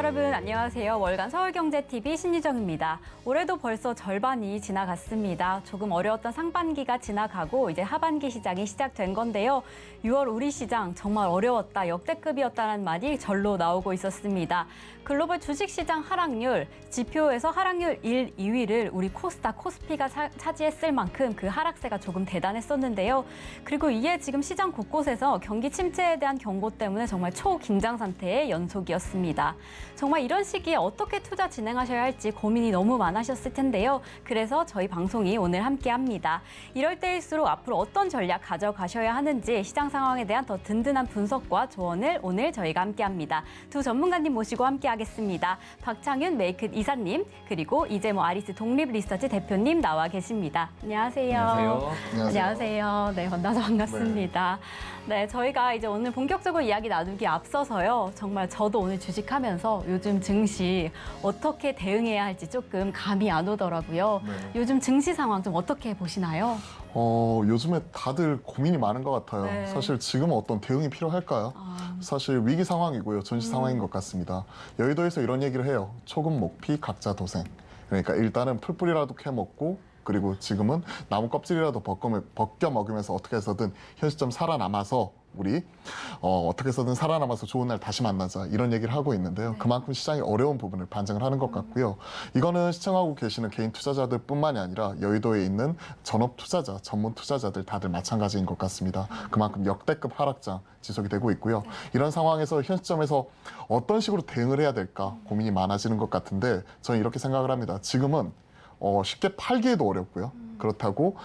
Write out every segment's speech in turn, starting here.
여러분 안녕하세요. 월간 서울경제TV 신유정입니다. 올해도 벌써 절반이 지나갔습니다. 조금 어려웠던 상반기가 지나가고 이제 하반기 시장이 시작된 건데요. 6월 우리 시장 정말 어려웠다, 역대급이었다는 말이 절로 나오고 있었습니다. 글로벌 주식시장 하락률, 지표에서 하락률 1, 2위를 우리 코스닥, 코스피가 차지했을 만큼 그 하락세가 조금 대단했었는데요. 그리고 이에 지금 시장 곳곳에서 경기 침체에 대한 경고 때문에 정말 초긴장 상태의 연속이었습니다. 정말 이런 시기에 어떻게 투자 진행하셔야 할지 고민이 너무 많으셨을 텐데요. 그래서 저희 방송이 오늘 함께합니다. 이럴 때일수록 앞으로 어떤 전략 가져가셔야 하는지 시장 상황에 대한 더 든든한 분석과 조언을 오늘 저희가 함께합니다. 두 전문가님 모시고 함께하겠습니다. 박창윤 메이크 이사님 그리고 이재모 아리스 독립리서치 대표님 나와 계십니다. 안녕하세요. 안녕하세요. 안녕하세요. 네, 만나서 반갑습니다. 네, 저희가 이제 오늘 본격적으로 이야기 나누기 앞서서요. 정말 저도 오늘 주식하면서 요즘 증시 어떻게 대응해야 할지 조금 감이 안 오더라고요. 네. 요즘 증시 상황 좀 어떻게 보시나요? 요즘에 다들 고민이 많은 것 같아요. 네. 사실 지금은 어떤 대응이 필요할까요? 사실 위기 상황이고요. 전시 상황인 것 같습니다. 여의도에서 이런 얘기를 해요. 초급 목피 각자 도생. 그러니까 일단은 풀뿌리라도 캐먹고 그리고 지금은 나무 껍질이라도 벗겨 먹으면서 어떻게 해서든 현 시점 살아남아서 우리 어떻게 해서든 살아남아서 좋은 날 다시 만나자 이런 얘기를 하고 있는데요. 네. 그만큼 시장이 어려운 부분을 반증을 하는 것 같고요. 이거는 시청하고 계시는 개인 투자자들 뿐만이 아니라 여의도에 있는 전업 투자자, 전문 투자자들 다들 마찬가지인 것 같습니다. 그만큼 역대급 하락장 지속이 되고 있고요. 이런 상황에서 현 시점에서 어떤 식으로 대응을 해야 될까 고민이 많아지는 것 같은데 저는 이렇게 생각을 합니다. 지금은 쉽게 팔기에도 어렵고요. 그렇다고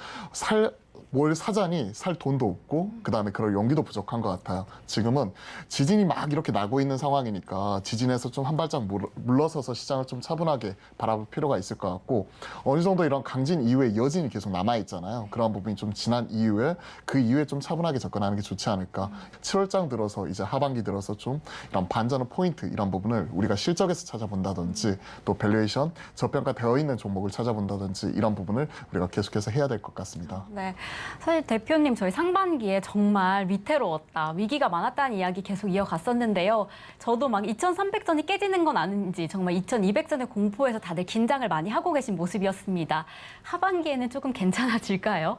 뭘 사자니 살 돈도 없고 그다음에 그럴 용기도 부족한 것 같아요. 지금은 지진이 막 이렇게 나고 있는 상황이니까 지진에서 좀 한 발짝 물러서서 시장을 좀 차분하게 바라볼 필요가 있을 것 같고 어느 정도 이런 강진 이후에 여진이 계속 남아있잖아요. 그런 부분이 좀 지난 이후에 그 이후에 좀 차분하게 접근하는 게 좋지 않을까. 7월장 들어서 이제 하반기 들어서 좀 이런 반전의 포인트 이런 부분을 우리가 실적에서 찾아본다든지 또 밸류에이션 저평가되어 있는 종목을 찾아본다든지 이런 부분을 우리가 계속해서 해야 될 것 같습니다. 네. 사실 대표님 저희 상반기에 정말 위태로웠다, 위기가 많았다는 이야기 계속 이어갔었는데요. 저도 막 2300선이 깨지는 건 아닌지 정말 2200선의 공포에서 다들 긴장을 많이 하고 계신 모습이었습니다. 하반기에는 조금 괜찮아질까요?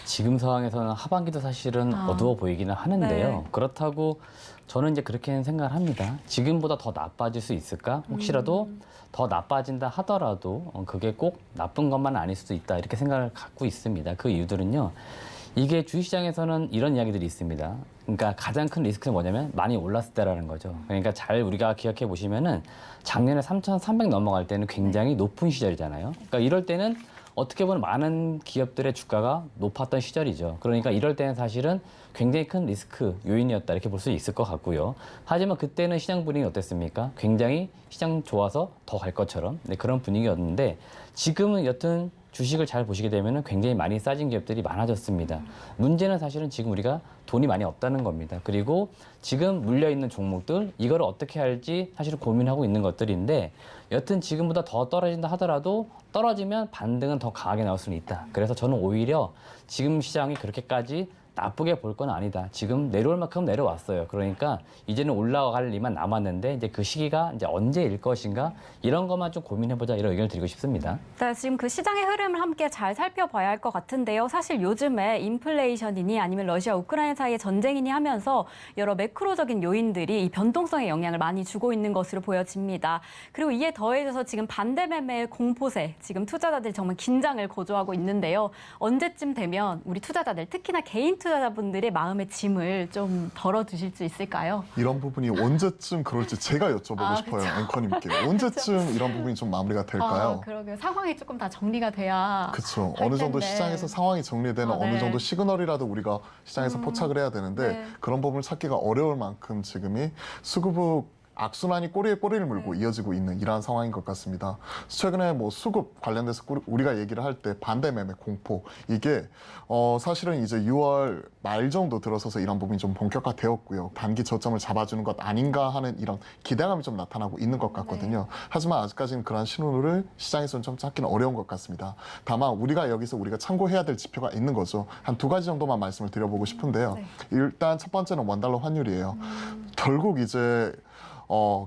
지금 상황에서는 하반기도 사실은 어두워 보이기는 하는데요. 네. 그렇다고 저는 이제 그렇게 생각을 합니다. 지금보다 더 나빠질 수 있을까? 혹시라도 더 나빠진다 하더라도 그게 꼭 나쁜 것만 아닐 수도 있다 이렇게 생각을 갖고 있습니다. 그 이유들은요. 이게 주식시장에서는 이런 이야기들이 있습니다. 그러니까 가장 큰 리스크는 뭐냐면 많이 올랐을 때라는 거죠. 그러니까 잘 우리가 기억해 보시면은 작년에 3,300 넘어갈 때는 굉장히 높은 시절이잖아요. 그러니까 이럴 때는 어떻게 보면 많은 기업들의 주가가 높았던 시절이죠. 그러니까 이럴 때는 사실은 굉장히 큰 리스크 요인이었다 이렇게 볼 수 있을 것 같고요. 하지만 그때는 시장 분위기 어땠습니까? 굉장히 시장 좋아서 더 갈 것처럼 그런 분위기였는데 지금은 여튼 주식을 잘 보시게 되면 굉장히 많이 싸진 기업들이 많아졌습니다. 문제는 사실은 지금 우리가 돈이 많이 없다는 겁니다. 그리고 지금 물려있는 종목들, 이거를 어떻게 할지 사실은 고민하고 있는 것들인데 여튼 지금보다 더 떨어진다 하더라도 떨어지면 반등은 더 강하게 나올 수는 있다. 그래서 저는 오히려 지금 시장이 그렇게까지 나쁘게 볼 건 아니다. 지금 내려올 만큼 내려왔어요. 그러니까 이제는 올라갈 리만 남았는데 이제 그 시기가 이제 언제일 것인가 이런 것만 좀 고민해보자 이런 의견을 드리고 싶습니다. 네, 지금 그 시장의 흐름을 함께 잘 살펴봐야 할 것 같은데요. 사실 요즘에 인플레이션이니 아니면 러시아 우크라이나 사이의 전쟁이니 하면서 여러 매크로적인 요인들이 이 변동성에 영향을 많이 주고 있는 것으로 보여집니다. 그리고 이에 더해져서 지금 반대 매매의 공포세, 지금 투자자들이 정말 긴장을 고조하고 있는데요. 언제쯤 되면 우리 투자자들, 특히나 개인 투자자분들의 마음의 짐을 좀 덜어주실 수 있을까요? 이런 부분이 언제쯤 그럴지 제가 여쭤보고 싶어요. 그쵸. 앵커님께. 언제쯤 이런 부분이 좀 마무리가 될까요? 그러게요. 상황이 조금 다 정리가 돼야 그렇죠. 할 어느 정도 텐데. 시장에서 상황이 정리되는 네. 어느 정도 시그널이라도 우리가 시장에서 포착을 해야 되는데 네. 그런 부분을 찾기가 어려울 만큼 지금이 수급의 악순환이 꼬리에 꼬리를 물고 이어지고 있는 이러한 상황인 것 같습니다. 최근에 뭐 수급 관련돼서 우리가 얘기를 할 때 반대 매매 공포 이게 사실은 이제 6월 말 정도 들어서서 이런 부분이 좀 본격화되었고요. 단기 저점을 잡아주는 것 아닌가 하는 이런 기대감이 좀 나타나고 있는 것 같거든요. 하지만 아직까지는 그러한 신호를 시장에서는 좀 찾기는 어려운 것 같습니다. 다만 우리가 여기서 우리가 참고해야 될 지표가 있는 거죠. 한 두 가지 정도만 말씀을 드려보고 싶은데요. 네. 일단 첫 번째는 원달러 환율이에요. 결국 이제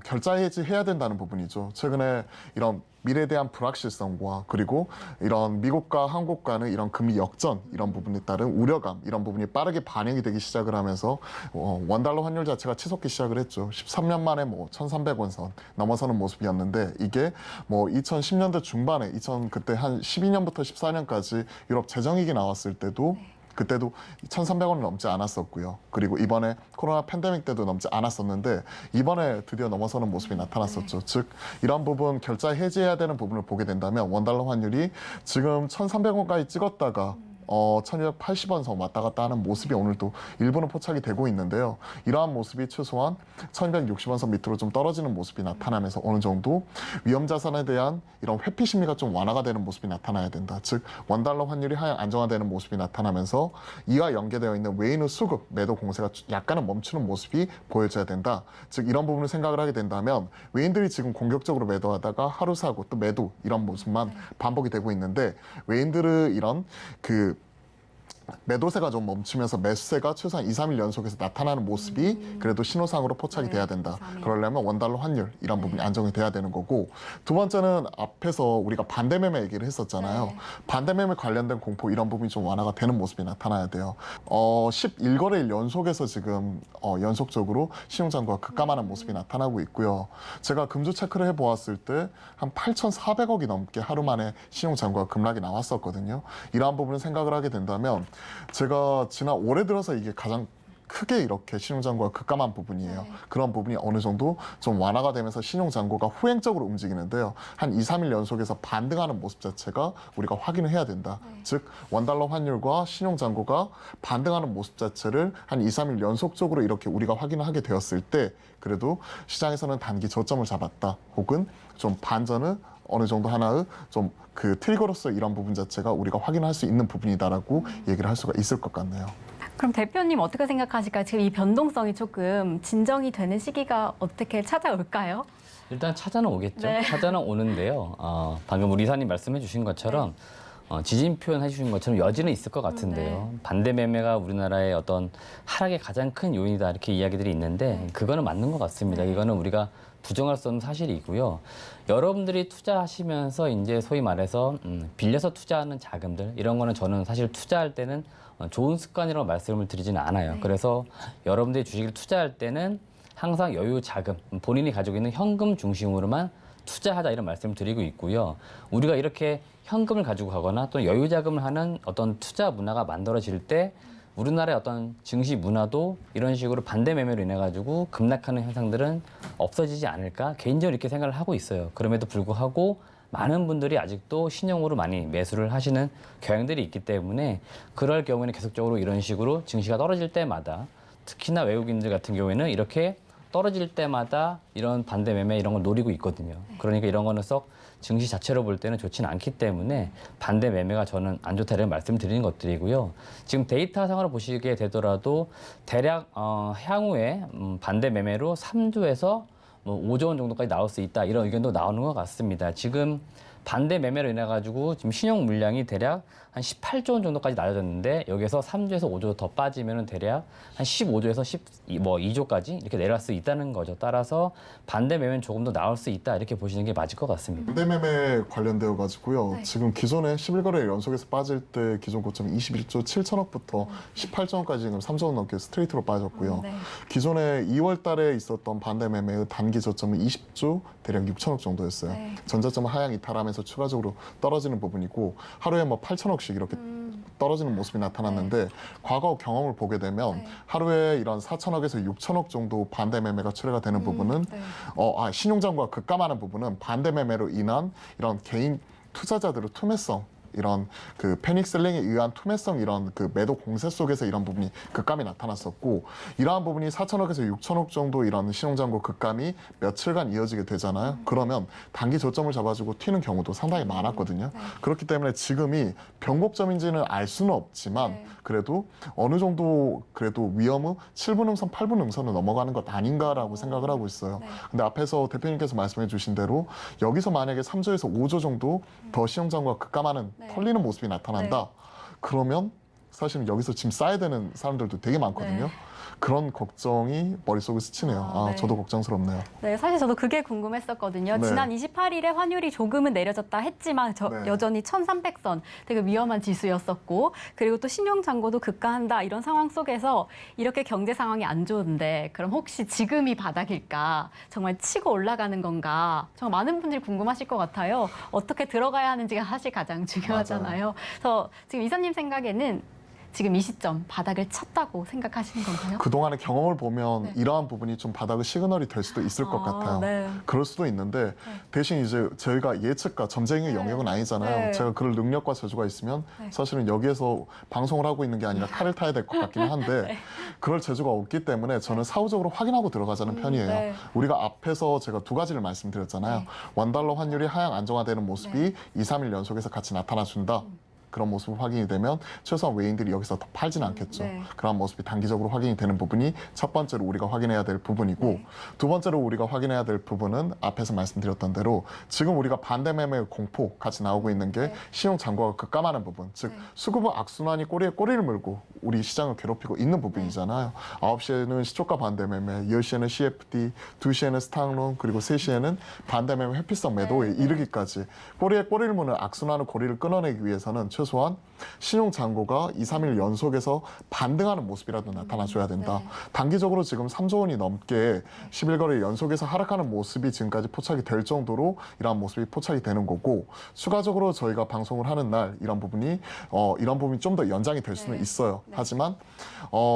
결자 해지해야 된다는 부분이죠. 최근에 이런 미래에 대한 불확실성과 그리고 이런 미국과 한국 간의 이런 금리 역전 이런 부분에 따른 우려감 이런 부분이 빠르게 반영이 되기 시작을 하면서 원달러 환율 자체가 치솟기 시작을 했죠. 13년 만에 뭐 1,300원 선 넘어서는 모습이었는데 이게 뭐 2010년대 중반에 그때 한 12년부터 14년까지 유럽 재정위기 나왔을 때도 그때도 1,300원을 넘지 않았었고요. 그리고 이번에 코로나 팬데믹 때도 넘지 않았었는데 이번에 드디어 넘어서는 모습이 나타났었죠. 즉 이런 부분 결자 해지해야 되는 부분을 보게 된다면 원달러 환율이 지금 1,300원까지 찍었다가 1,280원 선 왔다 갔다 하는 모습이 오늘도 일부는 포착이 되고 있는데요. 이러한 모습이 최소한 1,260원 선 밑으로 좀 떨어지는 모습이 나타나면서 어느 정도 위험 자산에 대한 이런 회피 심리가 좀 완화가 되는 모습이 나타나야 된다. 즉 원달러 환율이 하향 안정화되는 모습이 나타나면서 이와 연계되어 있는 외인의 수급 매도 공세가 약간은 멈추는 모습이 보여져야 된다. 즉 이런 부분을 생각을 하게 된다면 외인들이 지금 공격적으로 매도하다가 하루 사고 또 매도 이런 모습만 반복이 되고 있는데 외인들의 이런 매도세가 좀 멈추면서 매수세가 최소한 2, 3일 연속해서 나타나는 모습이 그래도 신호상으로 포착이 돼야 된다. 그러려면 원달러 환율 이런 부분이 안정이 돼야 되는 거고 두 번째는 앞에서 우리가 반대 매매 얘기를 했었잖아요. 반대 매매 관련된 공포 이런 부분이 좀 완화가 되는 모습이 나타나야 돼요. 11거래일 연속에서 지금 연속적으로 신용장고가 급감하는 모습이 나타나고 있고요. 제가 금주 체크를 해보았을 때 한 8,400억이 넘게 하루 만에 신용장고가 급락이 나왔었거든요. 이러한 부분을 생각을 하게 된다면 제가 지난 올해 들어서 이게 가장 크게 이렇게 신용장고가 급감한 부분이에요. 그런 부분이 어느 정도 좀 완화가 되면서 신용장고가 후행적으로 움직이는데요. 한 2, 3일 연속에서 반등하는 모습 자체가 우리가 확인을 해야 된다. 즉 원달러 환율과 신용장고가 반등하는 모습 자체를 한 2, 3일 연속적으로 이렇게 우리가 확인을 하게 되었을 때 그래도 시장에서는 단기 저점을 잡았다. 혹은 좀 반전을 어느 정도 하나의 좀 그 트리거로서 이런 부분 자체가 우리가 확인할 수 있는 부분이다라고 얘기를 할 수가 있을 것 같네요. 그럼 대표님 어떻게 생각하실까요? 지금 이 변동성이 조금 진정이 되는 시기가 어떻게 찾아올까요? 일단 찾아는 오겠죠. 네. 찾아는 오는데요. 방금 우리 이사님 말씀해 주신 것처럼 지진 표현해 주신 것처럼 여지는 있을 것 같은데요. 반대 매매가 우리나라의 어떤 하락의 가장 큰 요인이다 이렇게 이야기들이 있는데 그거는 맞는 것 같습니다. 이거는 우리가 부정할 수 없는 사실이고요. 여러분들이 투자하시면서 이제 소위 말해서 빌려서 투자하는 자금들 이런 거는 저는 사실 투자할 때는 좋은 습관이라고 말씀을 드리지는 않아요. 그래서 여러분들이 주식을 투자할 때는 항상 여유 자금, 본인이 가지고 있는 현금 중심으로만 투자하자 이런 말씀을 드리고 있고요. 우리가 이렇게 현금을 가지고 가거나 또 여유 자금을 하는 어떤 투자 문화가 만들어질 때 우리나라의 어떤 증시 문화도 이런 식으로 반대 매매로 인해 가지고 급락하는 현상들은 없어지지 않을까 개인적으로 이렇게 생각을 하고 있어요. 그럼에도 불구하고 많은 분들이 아직도 신용으로 많이 매수를 하시는 경향들이 있기 때문에 그럴 경우에는 계속적으로 이런 식으로 증시가 떨어질 때마다 특히나 외국인들 같은 경우에는 이렇게 떨어질 때마다 이런 반대 매매 이런 걸 노리고 있거든요. 그러니까 이런 거는 썩 증시 자체로 볼 때는 좋지는 않기 때문에 반대 매매가 저는 안 좋다 이런 말씀을 드리는 것들이고요. 지금 데이터상으로 보시게 되더라도 대략 향후에 반대 매매로 3조에서 뭐 5조 원 정도까지 나올 수 있다 이런 의견도 나오는 것 같습니다. 지금 반대 매매로 인해 가지고 지금 신용 물량이 대략 한 18조 원 정도까지 낮아졌는데 여기서 3조에서 5조 더 빠지면은 대략 한 15조에서 2조까지 이렇게 내려갈 수 있다는 거죠. 따라서 반대 매매는 조금 더 나올 수 있다 이렇게 보시는 게 맞을 것 같습니다. 반대 매매 관련되어 가지고요. 지금 기존에 11거래 연속해서 빠질 때 기존 고점이 21조 7천억부터 18조 원까지 지금 3조 원 넘게 스트레이트로 빠졌고요. 기존에 2월 달에 있었던 반대 매매의 단기 저점은 20조 대략 6천억 정도였어요. 전저점은 하향 이탈하면서 추가적으로 떨어지는 부분이고 하루에 뭐 8천억씩 이렇게 떨어지는 모습이 나타났는데 과거 경험을 보게 되면 하루에 이런 4천억에서 6천억 정도 반대 매매가 출회가 되는 부분은 신용장고가 급감하는 부분은 반대 매매로 인한 이런 개인 투자자들의 투매성 이런 그 패닉 셀링에 의한 투매성 이런 그 매도 공세 속에서 이런 부분이 급감이 나타났었고 이러한 부분이 4천억에서 6천억 정도 이런 신용장고 급감이 며칠간 이어지게 되잖아요. 그러면 단기 저점을 잡아주고 튀는 경우도 상당히 많았거든요. 그렇기 때문에 지금이 변곡점인지는 알 수는 없지만 그래도 어느 정도 그래도 위험의 7분 음선, 8분 음선을 넘어가는 것 아닌가라고 생각을 하고 있어요. 근데 앞에서 대표님께서 말씀해 주신 대로 여기서 만약에 3조에서 5조 정도 더 신용장고가 급감하는 털리는 모습이 나타난다. 그러면 사실은 여기서 지금 싸야 되는 사람들도 되게 많거든요. 그런 걱정이 머릿속에 스치네요. 네. 저도 걱정스럽네요. 네, 사실 저도 그게 궁금했었거든요. 네. 지난 28일에 환율이 조금은 내려졌다 했지만 네. 여전히 1300선 되게 위험한 지수였었고 그리고 또 신용 잔고도 급가한다 이런 상황 속에서 이렇게 경제 상황이 안 좋은데 그럼 혹시 지금이 바닥일까? 정말 치고 올라가는 건가? 정말 많은 분들이 궁금하실 것 같아요. 어떻게 들어가야 하는지가 사실 가장 중요하잖아요. 그래서 지금 이사님 생각에는 지금 이 시점 바닥을 쳤다고 생각하시는 건가요? 그동안의 경험을 보면 네. 이러한 부분이 좀 바닥의 시그널이 될 수도 있을 것 같아요. 네. 그럴 수도 있는데 대신 이제 저희가 예측과 점쟁이의 네. 영역은 아니잖아요. 네. 제가 그럴 능력과 저주가 있으면 네. 사실은 여기에서 방송을 하고 있는 게 아니라 칼을 타야 될 것 같기는 한데 네. 그럴 재주가 없기 때문에 저는 사후적으로 확인하고 들어가자는 편이에요. 네. 우리가 앞에서 제가 두 가지를 말씀드렸잖아요. 네. 원달러 환율이 하향 안정화되는 모습이 네. 2, 3일 연속해서 같이 나타나준다. 그런 모습이 확인이 되면 최소한 외인들이 여기서 더 팔지는 않겠죠. 네. 그런 모습이 단기적으로 확인이 되는 부분이 첫 번째로 우리가 확인해야 될 부분이고 네. 두 번째로 우리가 확인해야 될 부분은 앞에서 말씀드렸던 대로 지금 우리가 반대 매매 공포 같이 나오고 있는 게 네. 신용 잔고가 급감하는 부분, 즉 네. 수급은 악순환이 꼬리에 꼬리를 물고 우리 시장을 괴롭히고 있는 부분이잖아요. 9시에는 시초가 반대 매매, 10시에는 CFD, 2시에는 스탁론, 그리고 3시에는 반대 매매 회피성 매도에 네. 이르기까지 꼬리에 꼬리를 무는 악순환의 고리를 끊어내기 위해서는 최소한 신용 잔고가 2, 3일 연속해서 반등하는 모습이라도 나타나줘야 된다. 네. 단기적으로 지금 3조 원이 넘게 11거래 연속해서 하락하는 모습이 지금까지 포착이 될 정도로 이러한 모습이 포착이 되는 거고 추가적으로 저희가 방송을 하는 날 이런 부분이 좀 더 연장이 될 수는 네. 있어요. 네. 하지만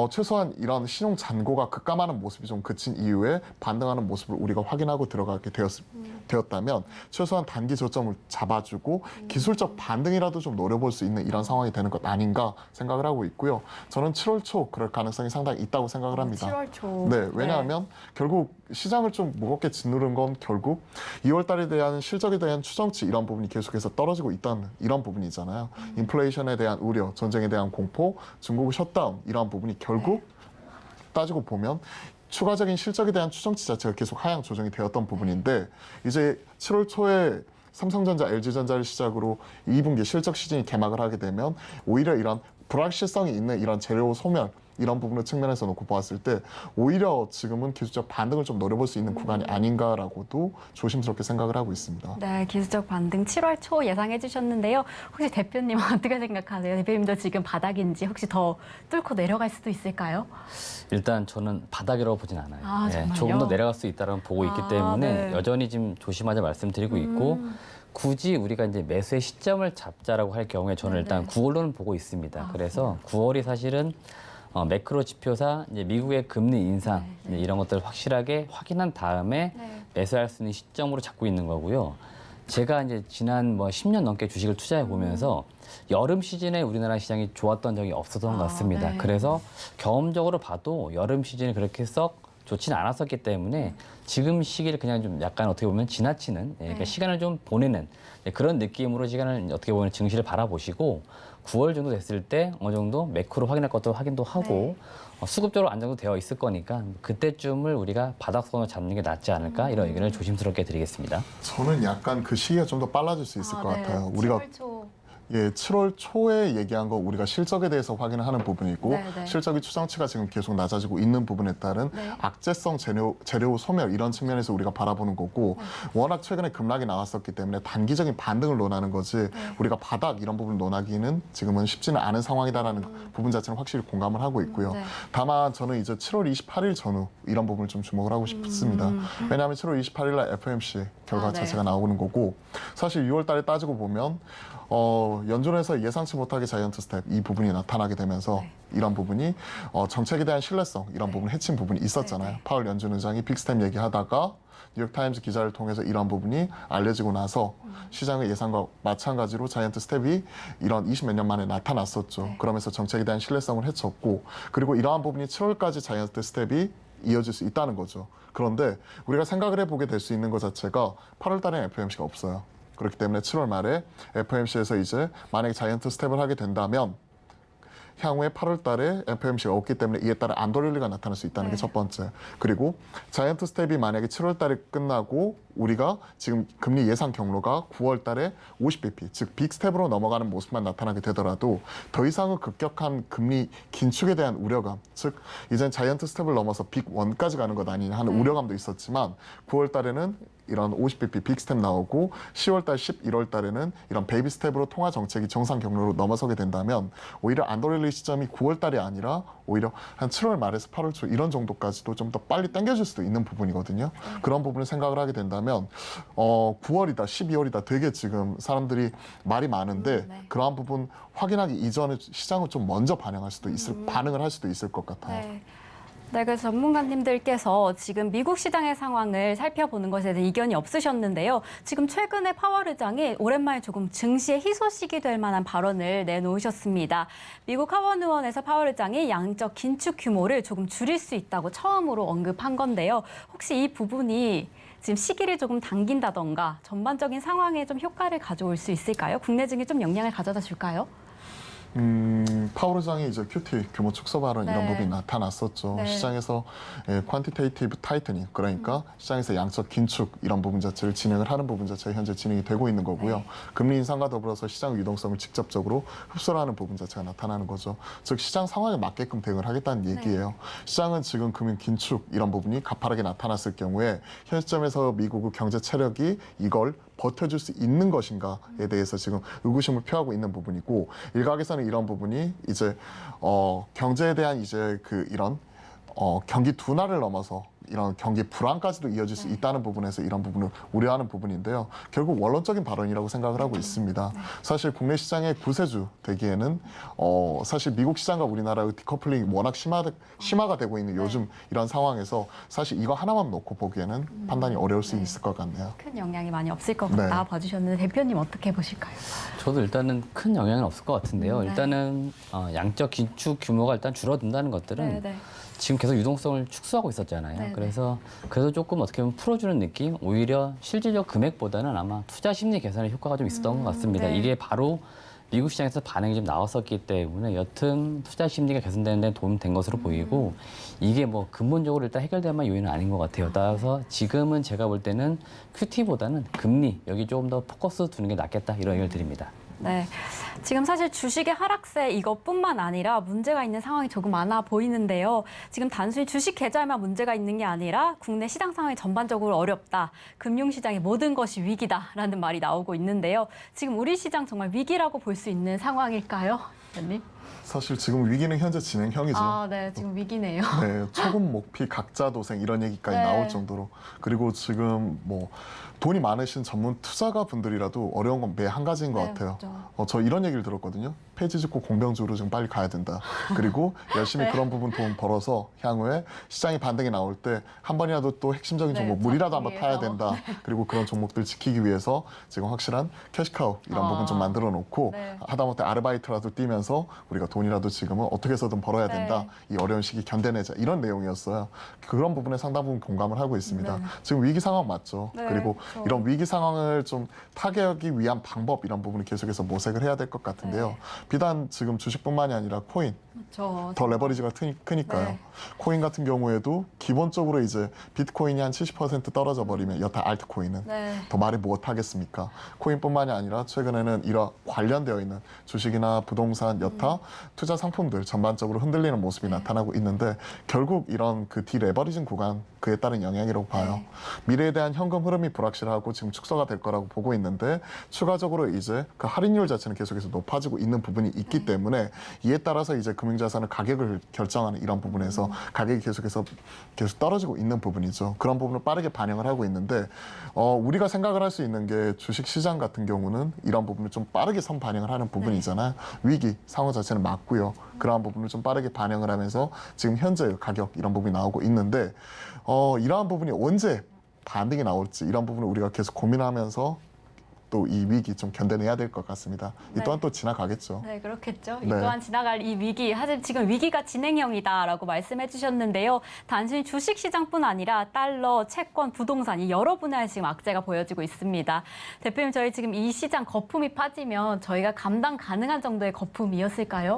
최소한 이런 신용 잔고가 급감하는 모습이 좀 그친 이후에 반등하는 모습을 우리가 확인하고 들어가게 되었다면 최소한 단기 저점을 잡아주고 기술적 반등이라도 좀 노려볼 수 있는 이런 상황이 되는 것 아닌가 생각을 하고 있고요. 저는 7월 초 그럴 가능성이 상당히 있다고 생각을 합니다. 7월 초. 네, 왜냐하면 결국 시장을 좀 무겁게 짓누른 건 결국 2월 달에 대한 실적에 대한 추정치 이런 부분이 계속해서 떨어지고 있다는 이런 부분이잖아요. 인플레이션에 대한 우려, 전쟁에 대한 공포, 중국 셧다운 이러한 부분이 결국 따지고 보면 추가적인 실적에 대한 추정치 자체가 계속 하향 조정이 되었던 부분인데 이제 7월 초에 삼성전자, LG전자를 시작으로 2분기 실적 시즌이 개막을 하게 되면 오히려 이런 불확실성이 있는 이런 재료 소멸 이런 부분을 측면에서 놓고 보았을 때 오히려 지금은 기술적 반등을 좀 노려볼 수 있는 구간이 아닌가라고도 조심스럽게 생각을 하고 있습니다. 네, 기술적 반등 7월 초 예상해 주셨는데요. 혹시 대표님 어떻게 생각하세요? 대표님도 지금 바닥인지 혹시 더 뚫고 내려갈 수도 있을까요? 일단 저는 바닥이라고 보진 않아요. 아, 정말요? 조금 더 내려갈 수 있다는 보고 있기 아, 때문에 네. 여전히 지금 조심하자 말씀드리고 있고 굳이 우리가 이제 매수의 시점을 잡자라고 할 경우에 저는 네, 일단 네. 9월로는 보고 있습니다. 아, 그래서 9월이 사실은 매크로 지표사 이제 미국의 금리 인상 네. 이제 이런 것들을 확실하게 확인한 다음에 네. 매수할 수 있는 시점으로 잡고 있는 거고요. 제가 이제 지난 10년 넘게 주식을 투자해 보면서 여름 시즌에 우리나라 시장이 좋았던 적이 없었던 것 같습니다. 네. 그래서 경험적으로 봐도 여름 시즌이 그렇게 썩 좋지는 않았었기 때문에 지금 시기를 그냥 좀 약간 어떻게 보면 지나치는 그러니까 네. 시간을 좀 보내는 그런 느낌으로 시간을 어떻게 보면 증시를 바라보시고 9월 정도 됐을 때 어느 정도 매크로 확인할 것도 확인도 하고 수급적으로 안정되어 있을 거니까 그때쯤을 우리가 바닥선을 잡는 게 낫지 않을까 이런 의견을 조심스럽게 드리겠습니다. 저는 약간 그 시기가 좀 더 빨라질 수 있을 것 같아요. 우리가 7월 초. 7월 초에 얘기한 거 우리가 실적에 대해서 확인을 하는 부분이고 네, 네. 실적의 추정치가 지금 계속 낮아지고 있는 부분에 따른 네. 악재성 재료 소멸 이런 측면에서 우리가 바라보는 거고 워낙 최근에 급락이 나왔었기 때문에 단기적인 반등을 논하는 거지 우리가 바닥 이런 부분을 논하기는 지금은 쉽지는 않은 상황이다라는 부분 자체는 확실히 공감을 하고 있고요. 네. 다만 저는 이제 7월 28일 전후 이런 부분을 좀 주목을 하고 싶습니다. 왜냐하면 7월 28일 날 FOMC 결과 네. 자체가 나오는 거고 사실 6월 달에 따지고 보면 연준에서 예상치 못하게 자이언트 스텝 이 부분이 나타나게 되면서 네. 이런 부분이 정책에 대한 신뢰성 이런 부분을 해친 부분이 있었잖아요. 네, 네. 파월 연준 의장이 빅스텝 얘기하다가 뉴욕타임즈 기자를 통해서 이런 부분이 알려지고 나서 시장의 예상과 마찬가지로 자이언트 스텝이 이런 20몇 년 만에 나타났었죠. 네. 그러면서 정책에 대한 신뢰성을 해쳤고 그리고 이러한 부분이 7월까지 자이언트 스텝이 이어질 수 있다는 거죠. 그런데 우리가 생각을 해보게 될 수 있는 것 자체가 8월 달에는 FOMC가 없어요. 그렇기 때문에 7월 말에 FOMC에서 이제 만약에 자이언트 스텝을 하게 된다면 향후에 8월 달에 FOMC가 없기 때문에 이에 따라 안 돌릴 리가 나타날 수 있다는 게 첫 번째. 그리고 자이언트 스텝이 만약에 7월 달에 끝나고 우리가 지금 금리 예상 경로가 9월 달에 50bp, 즉 빅 스텝으로 넘어가는 모습만 나타나게 되더라도 더 이상은 급격한 금리 긴축에 대한 우려감, 즉 이젠 자이언트 스텝을 넘어서 빅 1까지 가는 것 아니냐 하는 우려감도 있었지만 9월 달에는 이런 50bp 빅 스텝 나오고 10월 달, 11월 달에는 이런 베이비 스텝으로 통화 정책이 정상 경로로 넘어서게 된다면 오히려 안 돌릴 시점이 9월 달이 아니라 오히려 한 7월 말에서 8월 초 이런 정도까지도 좀 더 빨리 당겨질 수도 있는 부분이거든요. 그런 부분을 생각을 하게 된다면 9월이다, 12월이다 되게 지금 사람들이 말이 많은데 네. 그러한 부분 확인하기 이전에 시장은 좀 먼저 반응할 수도 있을 반응을 할 수도 있을 것 같아요. 네. 네, 그래서 전문가님들께서 지금 미국 시장의 상황을 살펴보는 것에 대해 이견이 없으셨는데요. 지금 최근에 파월 의장이 오랜만에 조금 증시의 희소식이 될 만한 발언을 내놓으셨습니다. 미국 하원 의원에서 파월 의장이 양적 긴축 규모를 조금 줄일 수 있다고 처음으로 언급한 건데요. 혹시 이 부분이 지금 시기를 조금 당긴다던가 전반적인 상황에 좀 효과를 가져올 수 있을까요? 국내 증에 좀 영향을 가져다 줄까요? 파월 의장이 이제 QT 규모 축소 발언 이런 네. 부분이 나타났었죠. 네. 시장에서 퀀티테이티브 타이트닝 그러니까 시장에서 양적 긴축 이런 부분 자체를 진행을 하는 부분 자체가 현재 진행이 되고 있는 거고요. 네. 금리 인상과 더불어서 시장 유동성을 직접적으로 흡수를 하는 부분 자체가 나타나는 거죠. 즉 시장 상황에 맞게끔 대응을 하겠다는 얘기예요. 시장은 지금 금융 긴축 이런 부분이 가파르게 나타났을 경우에 현 시점에서 미국의 경제 체력이 이걸 버텨줄 수 있는 것인가에 대해서 지금 의구심을 표하고 있는 부분이고 일각에서는 이런 부분이 이제 경제에 대한 이제 그 이런 경기 둔화를 넘어서 이런 경기 불안까지도 이어질 수 있다는 부분에서 이런 부분을 우려하는 부분인데요. 결국 원론적인 발언이라고 생각을 하고 있습니다. 사실 국내 시장의 구세주 되기에는 사실 미국 시장과 우리나라의 디커플링이 워낙 심화가 되고 있는 요즘 이런 상황에서 사실 이거 하나만 놓고 보기에는 판단이 어려울 수 있을 것 같네요. 큰 영향이 많이 없을 것 같다 봐주셨는데 대표님 어떻게 보실까요? 저도 일단은 큰 영향은 없을 것 같은데요. 네. 일단은 양적 긴축 규모가 일단 줄어든다는 것들은 네. 지금 계속 유동성을 축소하고 있었잖아요. 네네. 그래서 조금 어떻게 보면 풀어주는 느낌, 오히려 실질적 금액보다는 아마 투자 심리 개선의 효과가 좀 있었던 것 같습니다. 네. 이게 바로 미국 시장에서 반응이 좀 나왔었기 때문에 여튼 투자 심리가 개선되는 데 도움이 된 것으로 보이고 이게 뭐 근본적으로 일단 해결될 만한 요인은 아닌 것 같아요. 따라서 지금은 제가 볼 때는 QT보다는 금리 여기 조금 더 포커스 두는 게 낫겠다 이런 의견을 드립니다. 네. 지금 사실 주식의 하락세 이것뿐만 아니라 문제가 있는 상황이 조금 많아 보이는데요. 지금 단순히 주식 계좌에만 문제가 있는 게 아니라 국내 시장 상황이 전반적으로 어렵다. 금융시장의 모든 것이 위기다라는 말이 나오고 있는데요. 지금 우리 시장 정말 위기라고 볼 수 있는 상황일까요? 의원님? 사실 지금 위기는 현재 진행형이죠. 아, 네. 지금 위기네요. 네, 초급 목피 각자 도생 이런 얘기까지 네. 나올 정도로 그리고 지금 뭐 돈이 많으신 전문 투자가 분들이라도 어려운 건 매 한 가지인 것 네, 같아요. 그렇죠. 저 이런 얘기를 들었거든요. 폐지 짓고 공병주로 좀 빨리 가야 된다. 그리고 열심히 네. 그런 부분 돈 벌어서 향후에 시장이 반등이 나올 때 한 번이라도 또 핵심적인 네, 종목 물이라도 한번 잡기 타야 위해서. 된다. 그리고 그런 종목들 지키기 위해서 지금 확실한 캐시카우 이런 부분 좀 만들어 놓고 네. 하다못해 아르바이트라도 뛰면서 우리가 돈이라도 지금은 어떻게 해서든 벌어야 네. 된다. 이 어려운 시기 견뎌내자 이런 내용이었어요. 그런 부분에 상당 부분 공감을 하고 있습니다. 네. 지금 위기 상황 맞죠. 네, 그리고 그렇죠. 이런 위기 상황을 좀 타개하기 위한 방법 이런 부분을 계속해서 모색을 해야 될 것 같은데요. 네. 비단 지금 주식뿐만이 아니라 코인 그렇죠. 더 레버리지가 크니까요. 네. 코인 같은 경우에도 기본적으로 이제 비트코인이 한 70% 떨어져 버리면 여타 알트코인은 네. 더 말을 못 하겠습니까? 코인뿐만이 아니라 최근에는 이런 관련되어 있는 주식이나 부동산 여타 투자 상품들 전반적으로 흔들리는 모습이 네. 나타나고 있는데 결국 이런 그 디레버리징 구간 그에 따른 영향이라고 봐요. 네. 미래에 대한 현금 흐름이 불확실하고 지금 축소가 될 거라고 보고 있는데 추가적으로 이제 그 할인율 자체는 계속해서 높아지고 있는 부분이 있기 네. 때문에 이에 따라서 이제 금융자산의 가격을 결정하는 이런 부분에서 가격이 계속해서 계속 떨어지고 있는 부분이죠. 그런 부분을 빠르게 반영을 하고 있는데 우리가 생각을 할 수 있는 게 주식 시장 같은 경우는 이런 부분을 좀 빠르게 선 반영을 하는 부분이잖아요. 위기 상황 자체는 맞고요. 그러한 부분을 좀 빠르게 반영을 하면서 지금 현재 가격 이런 부분이 나오고 있는데 이러한 부분이 언제 반등이 나올지 이런 부분을 우리가 계속 고민하면서 또 이 위기 좀 견뎌내야 될 것 같습니다. 이 네. 또한 또 지나가겠죠. 네, 그렇겠죠. 이 네. 또한 지나갈 이 위기, 하지만 지금 위기가 진행형이다라고 말씀해 주셨는데요. 단순히 주식시장뿐 아니라 달러, 채권, 부동산 이 여러 분야에 지금 악재가 보여지고 있습니다. 대표님, 저희 지금 이 시장 거품이 빠지면 저희가 감당 가능한 정도의 거품이었을까요?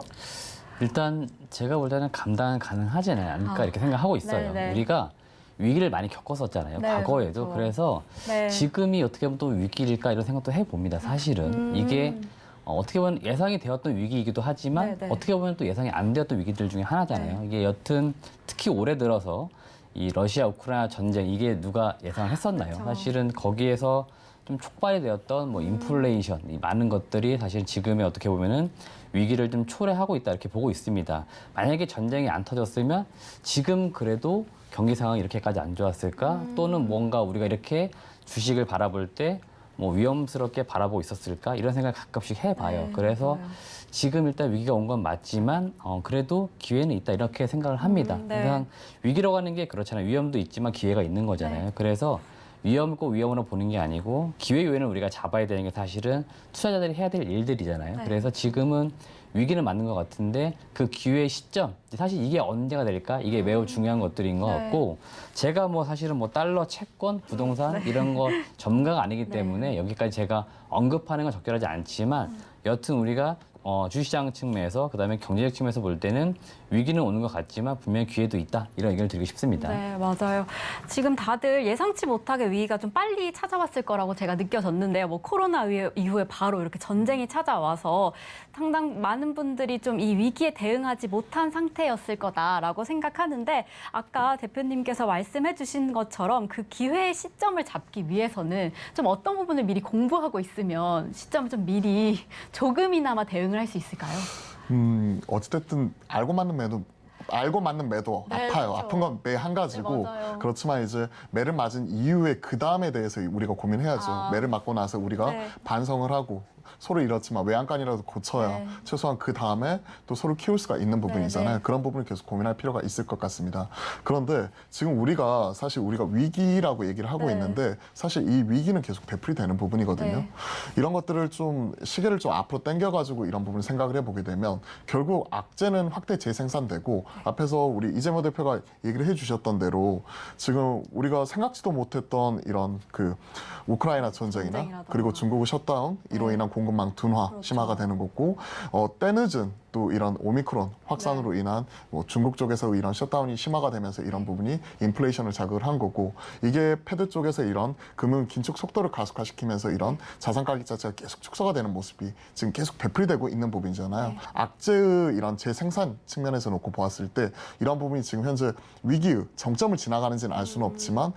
일단 제가 볼 때는 감당 가능하지 않을까 이렇게 생각하고 있어요. 네네. 우리가 위기를 많이 겪었었잖아요. 네, 과거에도. 그렇죠. 그래서 네. 지금이 어떻게 보면 또 위기일까 이런 생각도 해봅니다. 사실은. 이게 어떻게 보면 예상이 되었던 위기이기도 하지만 네네. 어떻게 보면 또 예상이 안 되었던 위기들 중에 하나잖아요. 이게 여튼 특히 올해 들어서 이 러시아 우크라이나 전쟁 이게 누가 예상을 했었나요? 그렇죠. 사실은 거기에서 좀 촉발이 되었던 뭐 인플레이션 이 많은 것들이 사실 지금의 어떻게 보면은 위기를 좀 초래하고 있다 이렇게 보고 있습니다. 만약에 전쟁이 안 터졌으면 지금 그래도 경기 상황이 이렇게까지 안 좋았을까? 또는 뭔가 우리가 이렇게 주식을 바라볼 때 뭐 위험스럽게 바라보고 있었을까? 이런 생각을 가끔씩 해봐요. 네, 그래서 맞아요. 지금 일단 위기가 온 건 맞지만 그래도 기회는 있다 이렇게 생각을 합니다. 네. 항상 위기라고 하는 게 그렇잖아요. 위험도 있지만 기회가 있는 거잖아요. 네. 그래서 위험을 위험으로 보는 게 아니고 기회 요인을 우리가 잡아야 되는 게 사실은 투자자들이 해야 될 일들이잖아요. 네. 그래서 지금은 위기는 맞는 것 같은데 그 기회의 시점 사실 이게 언제가 될까 이게 매우 중요한 것들인 것 네. 같고 제가 뭐 사실은 뭐 달러 채권 부동산 이런 거 전문가가 아니기 네. 때문에 여기까지 제가 언급하는 건 적절하지 않지만 여튼 우리가 주시장 측면에서 그다음에 경제적 측면에서 볼 때는 위기는 오는 것 같지만 분명히 기회도 있다 이런 의견을 드리고 싶습니다. 네, 맞아요. 지금 다들 예상치 못하게 위기가 좀 빨리 찾아왔을 거라고 제가 느껴졌는데요. 뭐 코로나 이후에 바로 이렇게 전쟁이 찾아와서 상당 많은 분들이 좀 이 위기에 대응하지 못한 상태였을 거다라고 생각하는데 아까 대표님께서 말씀해 주신 것처럼 그 기회의 시점을 잡기 위해서는 좀 어떤 부분을 미리 공부하고 있으면 시점을 좀 미리 조금이나마 대응을 할 수 있을까요? 어찌됐든 알고 맞는 매도 네, 아파요. 그렇죠. 아픈 건 매 한 가지고 네, 맞아요. 그렇지만 이제 매를 맞은 이후에 그 다음에 대해서 우리가 고민해야죠. 아. 매를 맞고 나서 우리가 네. 반성을 하고 서로 이렇지만 외양간이라도 고쳐야 네. 최소한 그 다음에 또 서로 키울 수가 있는 부분이잖아요. 네. 그런 부분을 계속 고민할 필요가 있을 것 같습니다. 그런데 지금 우리가 사실 우리가 위기라고 얘기를 하고 네. 있는데 사실 이 위기는 계속 되풀이되는 부분이거든요. 네. 이런 것들을 좀 시계를 좀 앞으로 당겨가지고 이런 부분을 생각을 해보게 되면 결국 악재는 확대 재생산되고 앞에서 우리 이재모 대표가 얘기를 해주셨던 대로 지금 우리가 생각지도 못했던 이런 그 우크라이나 전쟁이나 전쟁이라던가. 그리고 중국의 셧다운 이로 네. 인한 공급망 둔화 그렇죠. 심화가 되는 거고 때늦은 또 이런 오미크론 확산으로 네. 인한 뭐 중국 쪽에서 이런 셧다운이 심화가 되면서 이런 부분이 인플레이션을 자극을 한 거고 이게 패드 쪽에서 이런 금융 긴축 속도를 가속화시키면서 이런 자산 가격 자체가 계속 축소가 되는 모습이 지금 계속 되풀이되고 있는 부분이잖아요. 네. 악재의 이런 재생산 측면에서 놓고 보았을 때 이런 부분이 지금 현재 위기의 정점을 지나가는지는 알 수는 없지만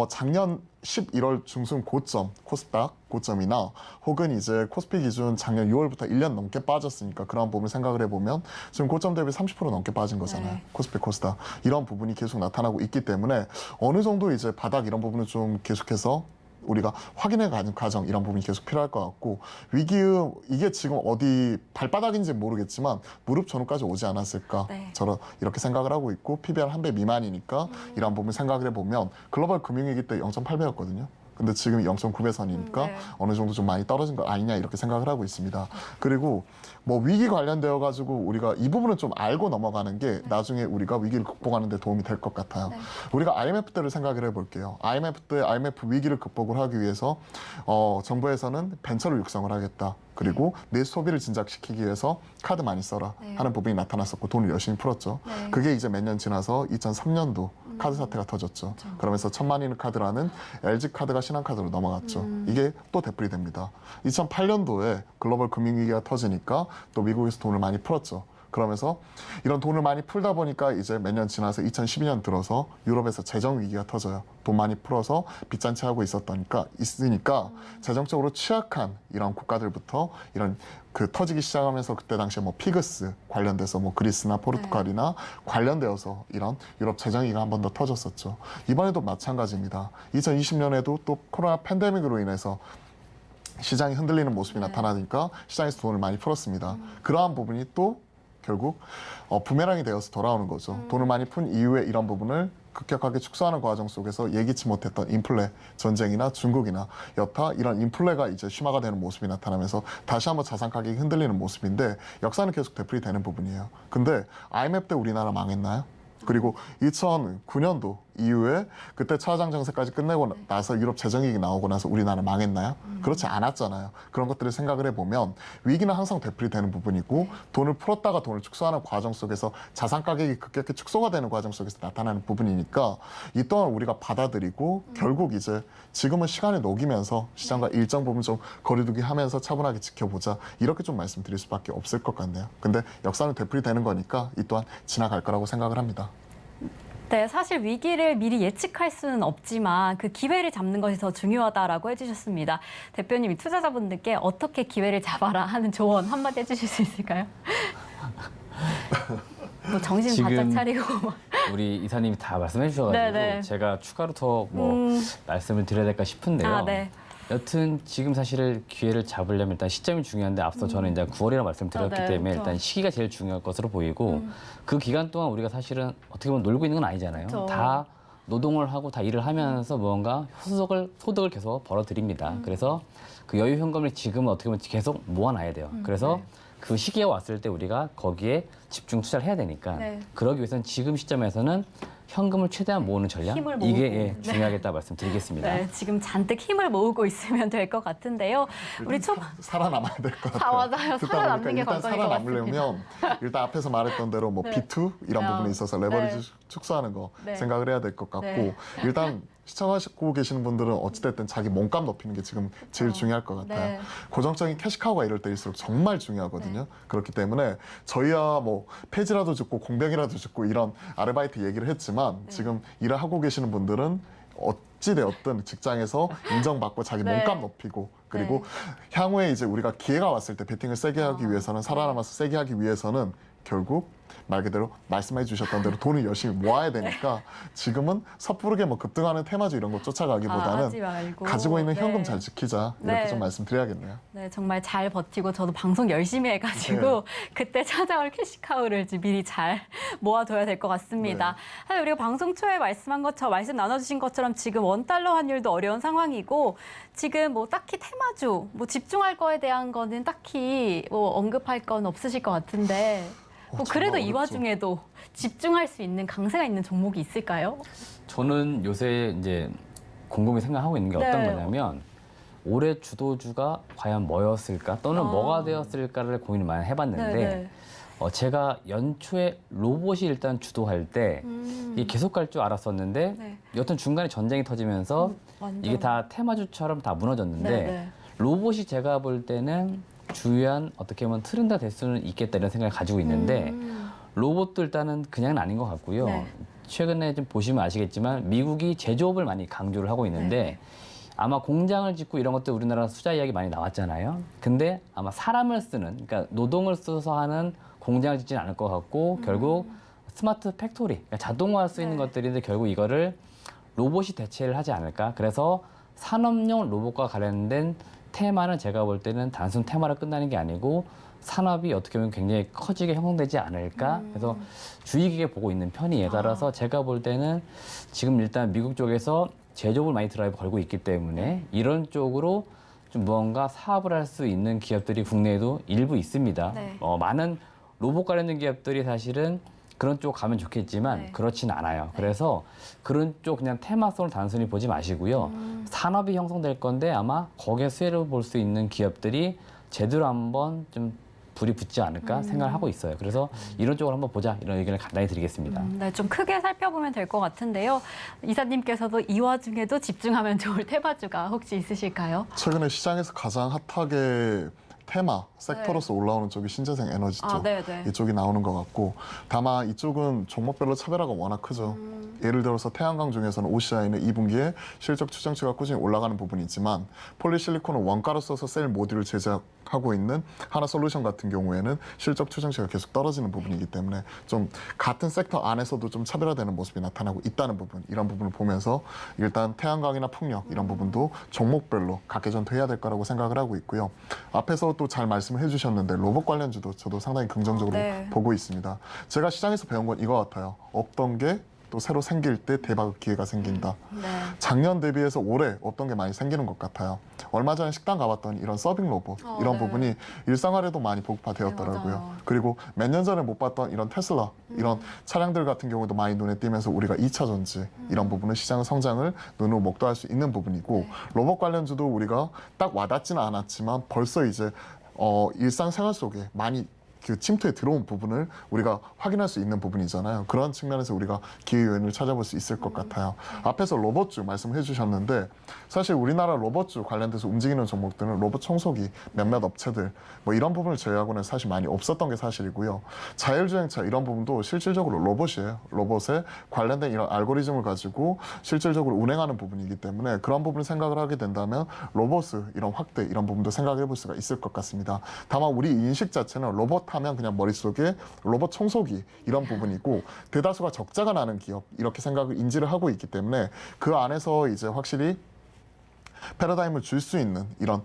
작년 11월 중순 고점, 코스닥 고점이나 혹은 이제 코스피 기준 작년 6월부터 1년 넘게 빠졌으니까 그런 부분을 생각을 해보면 지금 고점 대비 30% 넘게 빠진 거잖아요. 네. 코스피 코스닥 이런 부분이 계속 나타나고 있기 때문에 어느 정도 이제 바닥 이런 부분을 좀 계속해서 우리가 확인해가는 과정 이런 부분이 계속 필요할 것 같고 위기의 이게 지금 어디 발바닥인지 모르겠지만 무릎 전후까지 오지 않았을까 네. 저는 이렇게 생각을 하고 있고 PBR 한 배 미만이니까 이런 부분 생각을 해보면 글로벌 금융위기 때 0.8배였거든요. 근데 지금 0.9배 선이니까 네. 어느 정도 좀 많이 떨어진 거 아니냐 이렇게 생각을 하고 있습니다. 그리고 뭐 위기 관련되어 가지고 우리가 이 부분은 좀 알고 넘어가는 게 나중에 우리가 위기를 극복하는 데 도움이 될 것 같아요. 네. 우리가 IMF 때를 생각을 해볼게요. IMF 때 IMF 위기를 극복을 하기 위해서 정부에서는 벤처를 육성을 하겠다. 그리고 내 소비를 진작시키기 위해서 카드 많이 써라 네. 하는 부분이 나타났었고 돈을 열심히 풀었죠. 네. 그게 이제 몇 년 지나서 2003년도 카드 사태가 터졌죠. 그러면서 1000만 인 카드라는 LG 카드가 신한카드로 넘어갔죠. 이게 또 되풀이됩니다. 2008년도에 글로벌 금융위기가 터지니까 또 미국에서 돈을 많이 풀었죠. 그러면서 이런 돈을 많이 풀다 보니까 이제 몇 년 지나서 2012년 들어서 유럽에서 재정 위기가 터져요. 돈 많이 풀어서 빚잔치 하고 있으니까 재정적으로 취약한 이런 국가들부터 이런 그 터지기 시작하면서 그때 당시에 뭐 피그스 관련돼서 뭐 그리스나 포르투갈이나 관련되어서 이런 유럽 재정 위기가 한 번 더 터졌었죠. 이번에도 마찬가지입니다. 2020년에도 또 코로나 팬데믹으로 인해서 시장이 흔들리는 모습이 나타나니까 시장에서 돈을 많이 풀었습니다. 그러한 부분이 또 결국 부메랑이 되어서 돌아오는 거죠. 돈을 많이 푼 이후에 이런 부분을 급격하게 축소하는 과정 속에서 예기치 못했던 인플레, 전쟁이나 중국이나 여타 이런 인플레가 이제 심화가 되는 모습이 나타나면서 다시 한번 자산 가격이 흔들리는 모습인데 역사는 계속 되풀이되는 부분이에요. 근데 IMF 때 우리나라 망했나요? 그리고 2009년도 이후에 그때 차장 정세까지 끝내고 나서 유럽 재정위기 나오고 나서 우리나라 망했나요? 그렇지 않았잖아요. 그런 것들을 생각을 해보면 위기는 항상 되풀이되는 부분이고 돈을 풀었다가 돈을 축소하는 과정 속에서 자산 가격이 급격히 축소가 되는 과정 속에서 나타나는 부분이니까 이 또한 우리가 받아들이고 결국 이제 지금은 시간을 녹이면서 시장과 일정 부분 좀 거리두기 하면서 차분하게 지켜보자 이렇게 좀 말씀드릴 수밖에 없을 것 같네요. 근데 역사는 되풀이되는 거니까 이 또한 지나갈 거라고 생각을 합니다. 네, 사실 위기를 미리 예측할 수는 없지만 그 기회를 잡는 것이 더 중요하다라고 해주셨습니다. 대표님이 투자자분들께 어떻게 기회를 잡아라 하는 조언 한마디 해주실 수 있을까요? 뭐 정신 바짝 지금 차리고 우리 이사님이 다 말씀해 주셔가지고 네네. 제가 추가로 더 뭐 말씀을 드려야 될까 싶은데요. 아, 네. 여튼 지금 사실 기회를 잡으려면 일단 시점이 중요한데 앞서 저는 이제 9월이라고 말씀드렸기 네, 때문에 그렇죠. 일단 시기가 제일 중요할 것으로 보이고 그 기간 동안 우리가 사실은 어떻게 보면 놀고 있는 건 아니잖아요. 그렇죠. 다 노동을 하고 다 일을 하면서 무언가 소득을 계속 벌어들입니다. 그래서 그 여유 현금을 지금은 어떻게 보면 계속 모아놔야 돼요. 그래서 네. 그 시기가 왔을 때 우리가 거기에 집중 투자를 해야 되니까 네. 그러기 위해서는 지금 시점에서는 현금을 최대한 모으는 전략 힘을 이게 모으고. 예, 중요하겠다 말씀드리겠습니다. 네, 지금 잔뜩 힘을 모으고 있으면 될 것 같은데요. 우리 살아남아야 될 것 같아요. 아, 맞아요. 듣다 살아남는 보니까 게 일단 관건인 것 살아남으려면 일단 앞에서 말했던 대로 뭐 네. B2 이런 아, 부분에 있어서 레버리지 네. 축소하는 거 네. 생각을 해야 될 것 같고 네. 일단 시청하시고 계시는 분들은 어찌됐든 자기 몸값 높이는 게 지금 제일 중요할 것 같아요. 네. 고정적인 캐시카우가 이럴 때일수록 정말 중요하거든요. 그렇기 때문에 저희야 뭐 폐지라도 짓고 공병이라도 짓고 이런 아르바이트 얘기를 했지만 지금 일을 하고 계시는 분들은 어찌되었든 직장에서 인정받고 자기 네. 몸값 높이고 그리고 향후에 이제 우리가 기회가 왔을 때 베팅을 세게 하기 위해서는 살아남아서 세게 하기 위해서는 결국 말 그대로 말씀해 주셨던 대로 돈을 열심히 모아야 되니까 지금은 섣부르게 뭐 급등하는 테마주 이런 거 쫓아가기보다는 하지 말고. 가지고 있는 현금 네. 잘 지키자 이렇게 네. 좀 말씀드려야겠네요. 네, 정말 잘 버티고 저도 방송 열심히 해가지고 그때 찾아올 캐시카우를 이제 미리 잘 모아둬야 될 것 같습니다. 사실 우리가 방송 초에 말씀한 것처럼 말씀 나눠주신 것처럼 지금 원달러 환율도 어려운 상황이고 지금 뭐 딱히 테마주 뭐 집중할 거에 대한 거는 딱히 뭐 언급할 건 없으실 것 같은데 뭐 그래도 정말 이 어렵죠. 와중에도 집중할 수 있는 강세가 있는 종목이 있을까요? 저는 요새 이제 곰곰이 생각하고 있는 게 어떤 네. 거냐면 올해 주도주가 과연 뭐였을까 또는 아. 뭐가 되었을까를 고민을 많이 해봤는데 네. 제가 연초에 로봇이 일단 주도할 때 이게 계속 갈 줄 알았었는데 네. 여튼 중간에 전쟁이 터지면서 완전. 이게 다 테마주처럼 다 무너졌는데 네, 네. 로봇이 제가 볼 때는 주요한 어떻게 보면 트렌드가 될 수는 있겠다 이런 생각을 가지고 있는데 로봇도 일단은 그냥은 아닌 것 같고요. 네. 최근에 좀 보시면 아시겠지만 미국이 제조업을 많이 강조를 하고 있는데 네. 아마 공장을 짓고 이런 것들 우리나라 수자 이야기 많이 나왔잖아요. 근데 아마 사람을 쓰는 그러니까 노동을 써서 하는 공장을 짓지는 않을 것 같고 결국 스마트 팩토리 그러니까 자동화할 수 있는 네. 것들인데 결국 이거를 로봇이 대체를 하지 않을까. 그래서 산업용 로봇과 관련된 테마는 제가 볼 때는 단순 테마로 끝나는 게 아니고 산업이 어떻게 보면 굉장히 커지게 형성되지 않을까. 그래서 주의 깊게 보고 있는 편이에요. 따라서 제가 볼 때는 지금 일단 미국 쪽에서 제조업을 많이 드라이브 걸고 있기 때문에 이런 쪽으로 좀 무언가 사업을 할 수 있는 기업들이 국내에도 일부 있습니다. 네. 많은 로봇 관련된 기업들이 사실은 그런 쪽 가면 좋겠지만 네. 그렇진 않아요. 그래서 그런 쪽 그냥 테마성을 단순히 보지 마시고요. 산업이 형성될 건데 아마 거기에 수혜를 볼 수 있는 기업들이 제대로 한번 좀 불이 붙지 않을까 생각을 하고 있어요. 그래서 이런 쪽으로 한번 보자 이런 의견을 간단히 드리겠습니다. 네, 좀 크게 살펴보면 될 것 같은데요. 이사님께서도 이 와중에도 집중하면 좋을 테마주가 혹시 있으실까요? 최근에 시장에서 가장 핫하게 테마 섹터로서 올라오는 쪽이 신재생 에너지 쪽 네, 네. 이쪽이 나오는 것 같고 다만 이쪽은 종목별로 차별화가 워낙 크죠. 예를 들어서 태양광 중에서는 OCI는 2분기에 실적 추정치가 꾸준히 올라가는 부분이 있지만 폴리실리콘은 원가로 써서 셀 모듈을 제작하고 있는 하나솔루션 같은 경우에는 실적 추정치가 계속 떨어지는 부분이기 때문에 좀 같은 섹터 안에서도 좀 차별화되는 모습이 나타나고 있다는 부분 이런 부분을 보면서 일단 태양광이나 풍력 이런 부분도 종목별로 각개전투해야 될 거라고 생각을 하고 있고요. 앞에서 또 잘 말씀을 해주셨는데 로봇 관련주도 저도 상당히 긍정적으로 네. 보고 있습니다. 제가 시장에서 배운 건 이거 같아요. 없던 게 또 새로 생길 때 대박 기회가 생긴다. 네. 작년 대비해서 올해 어떤 게 많이 생기는 것 같아요. 얼마 전에 식당 가봤더니 이런 서빙 로봇 이런 네. 부분이 일상화에도 많이 보급화되었더라고요. 네, 맞아요. 그리고 몇 년 전에 못 봤던 이런 테슬라 이런 차량들 같은 경우도 많이 눈에 띄면서 우리가 2차 전지 이런 부분은 시장 성장을 눈으로 목도할 수 있는 부분이고 네. 로봇 관련주도 우리가 딱 와닿지는 않았지만 벌써 이제 일상생활 속에 많이 그 침투에 들어온 부분을 우리가 확인할 수 있는 부분이잖아요. 그런 측면에서 우리가 기회 요인을 찾아볼 수 있을 것 같아요. 앞에서 로봇주 말씀해 주셨는데 사실 우리나라 로봇주 관련돼서 움직이는 종목들은 로봇 청소기 몇몇 업체들 뭐 이런 부분을 제외하고는 사실 많이 없었던 게 사실이고요. 자율주행차 이런 부분도 실질적으로 로봇이에요. 로봇에 관련된 이런 알고리즘을 가지고 실질적으로 운행하는 부분이기 때문에 그런 부분을 생각을 하게 된다면 로봇 이런 확대 이런 부분도 생각해 볼 수가 있을 것 같습니다. 다만 우리 인식 자체는 로봇 하면 그냥 머릿속에 로봇 청소기 이런 부분이고 대다수가 적자가 나는 기업 이렇게 생각을 인지를 하고 있기 때문에 그 안에서 이제 확실히 패러다임을 줄 수 있는 이런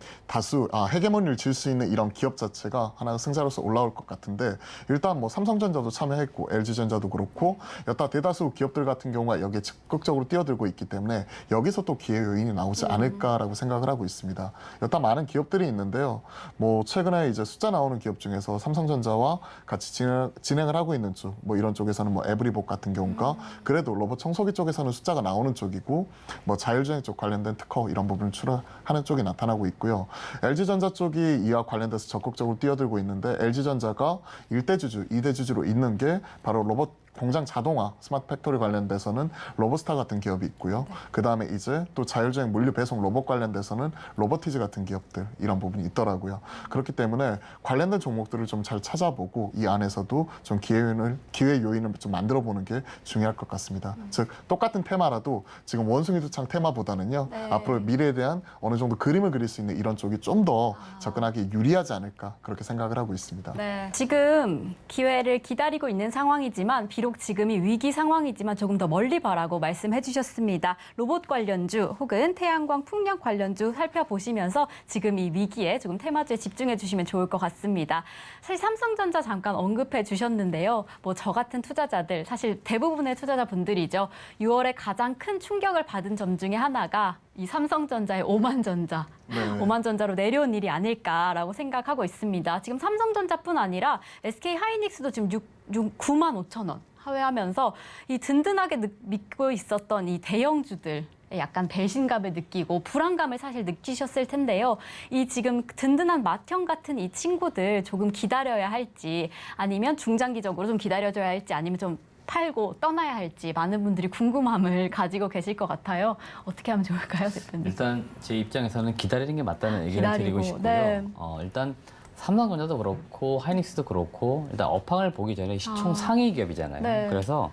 헤게모니를 줄 수 있는 이런 기업 자체가 하나의 승자로서 올라올 것 같은데 일단 뭐 삼성전자도 참여했고 LG전자도 그렇고 여타 대다수 기업들 같은 경우가 여기에 적극적으로 뛰어들고 있기 때문에 여기서 또 기회 요인이 나오지 않을까라고 생각을 하고 있습니다. 여타 많은 기업들이 있는데요. 뭐 최근에 이제 숫자 나오는 기업 중에서 삼성전자와 같이 진행을 하고 있는 쪽, 뭐 이런 쪽에서는 뭐 에브리봇 같은 경우가 그래도 로봇 청소기 쪽에서는 숫자가 나오는 쪽이고 뭐 자율주행 쪽 관련된 특허 이런 부분 출하하는 쪽이 나타나고 있고요. LG전자 쪽이 이와 관련돼서 적극적으로 뛰어들고 있는데 LG전자가 1대 주주, 2대 주주로 있는 게 바로 로봇 공장 자동화, 스마트 팩토리 관련돼서는 로봇스타 같은 기업이 있고요. 그다음에 이제 또 자율주행 물류 배송 로봇 관련돼서는 로보티즈 같은 기업들 이런 부분이 있더라고요. 그렇기 때문에 관련된 종목들을 좀 잘 찾아보고 이 안에서도 좀 기회 요인을 좀 만들어 보는 게 중요할 것 같습니다. 즉 똑같은 테마라도 지금 원숭이 두창 테마보다는요. 네. 앞으로 미래에 대한 어느 정도 그림을 그릴 수 있는 이런 쪽이 좀 더 접근하기 유리하지 않을까 그렇게 생각을 하고 있습니다. 네. 지금 기회를 기다리고 있는 상황이지만 비록 지금이 위기 상황이지만 조금 더 멀리 봐라고 말씀해 주셨습니다. 로봇 관련주 혹은 태양광 풍력 관련주 살펴보시면서 지금 이 위기에 조금 테마주에 집중해 주시면 좋을 것 같습니다. 사실 삼성전자 잠깐 언급해 주셨는데요. 뭐 저 같은 투자자들, 사실 대부분의 투자자분들이죠. 6월에 가장 큰 충격을 받은 점 중에 하나가 이 삼성전자의 오만전자, 네. 오만전자로 내려온 일이 아닐까라고 생각하고 있습니다. 지금 삼성전자뿐 아니라 SK하이닉스도 지금 9만 5천 원 하회하면서 이 든든하게 믿고 있었던 이 대형주들 약간 배신감을 느끼고 불안감을 사실 느끼셨을 텐데요. 이 지금 든든한 맏형 같은 이 친구들 조금 기다려야 할지 아니면 중장기적으로 좀 기다려줘야 할지 아니면 좀 팔고 떠나야 할지 많은 분들이 궁금함을 가지고 계실 것 같아요. 어떻게 하면 좋을까요, 대표님? 일단 제 입장에서는 기다리는 게 맞다는 의견을 드리고 싶고요. 네. 일단 삼성전자도 그렇고 하이닉스도 그렇고 일단 업황을 보기 전에 시총 상위 기업이잖아요. 네. 그래서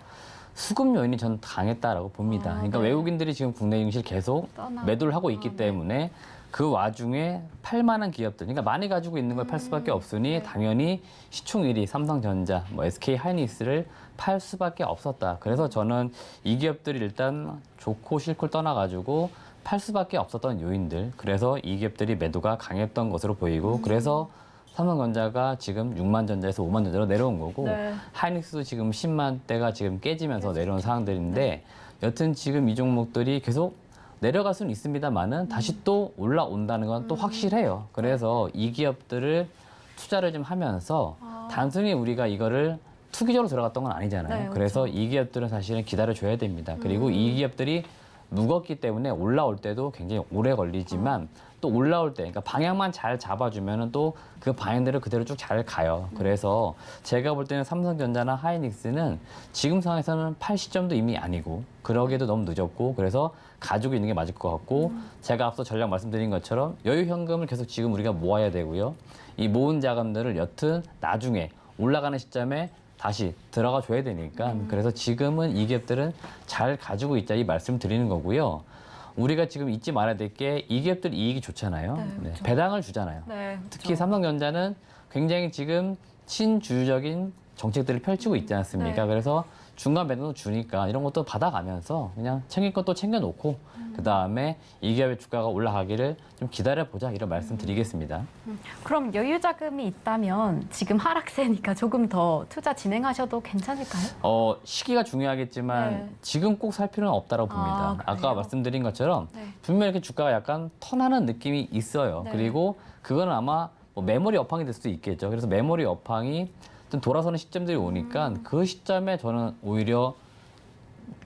수급 요인이 전 강했다라고 봅니다. 그러니까 네. 외국인들이 지금 국내 증시를 계속 매도를 하고 있기 때문에 그 와중에 팔 만한 기업들, 그러니까 많이 가지고 있는 걸 팔 수밖에 없으니 당연히 시총 1위 삼성전자, 뭐 SK 하이닉스를 팔 수밖에 없었다. 그래서 저는 이 기업들이 일단 좋고 싫고 떠나가지고 팔 수밖에 없었던 요인들. 그래서 이 기업들이 매도가 강했던 것으로 보이고 그래서 삼성전자가 지금 6만 전자에서 5만 전자로 내려온 거고 네. 하이닉스도 지금 10만 대가 지금 깨지면서 내려온 상황들인데 여튼 지금 이 종목들이 계속 내려갈 수는 있습니다만은 다시 또 올라온다는 건 또 확실해요. 그래서 이 기업들을 투자를 좀 하면서 단순히 우리가 이거를 투기적으로 들어갔던 건 아니잖아요. 네, 그래서 이 기업들은 사실은 기다려줘야 됩니다. 그리고 이 기업들이 무겁기 때문에 올라올 때도 굉장히 오래 걸리지만 또 올라올 때, 그러니까 방향만 잘 잡아주면은 또 그 방향대로 그대로 쭉 잘 가요. 그래서 제가 볼 때는 삼성전자나 하이닉스는 지금 상황에서는 팔 시점도 이미 아니고 그러기에도 너무 늦었고 그래서 가지고 있는 게 맞을 것 같고 제가 앞서 전략 말씀드린 것처럼 여유 현금을 계속 지금 우리가 모아야 되고요. 이 모은 자금들을 여튼 나중에 올라가는 시점에 다시 들어가 줘야 되니까 그래서 지금은 이 기업들은 잘 가지고 있자 이 말씀 드리는 거고요. 우리가 지금 잊지 말아야 될 게 이 기업들 이익이 좋잖아요. 네, 그렇죠. 배당을 주잖아요. 네, 특히 그렇죠. 삼성전자는 굉장히 지금 친주주적인 정책들을 펼치고 있지 않습니까? 네. 그래서 중간 배당도 주니까 이런 것도 받아가면서 그냥 챙길 것도 챙겨놓고 그 다음에 2기업의 주가가 올라가기를 좀 기다려보자 이런 말씀드리겠습니다. 그럼 여유 자금이 있다면 지금 하락세니까 조금 더 투자 진행하셔도 괜찮을까요? 시기가 중요하겠지만 네. 지금 꼭 살 필요는 없다고 봅니다. 그래요? 아까 말씀드린 것처럼 네. 분명히 이렇게 주가가 약간 턴하는 느낌이 있어요. 네. 그리고 그거는 아마 뭐 메모리 업황이 될 수도 있겠죠. 그래서 메모리 업황이 좀 돌아서는 시점들이 오니까 그 시점에 저는 오히려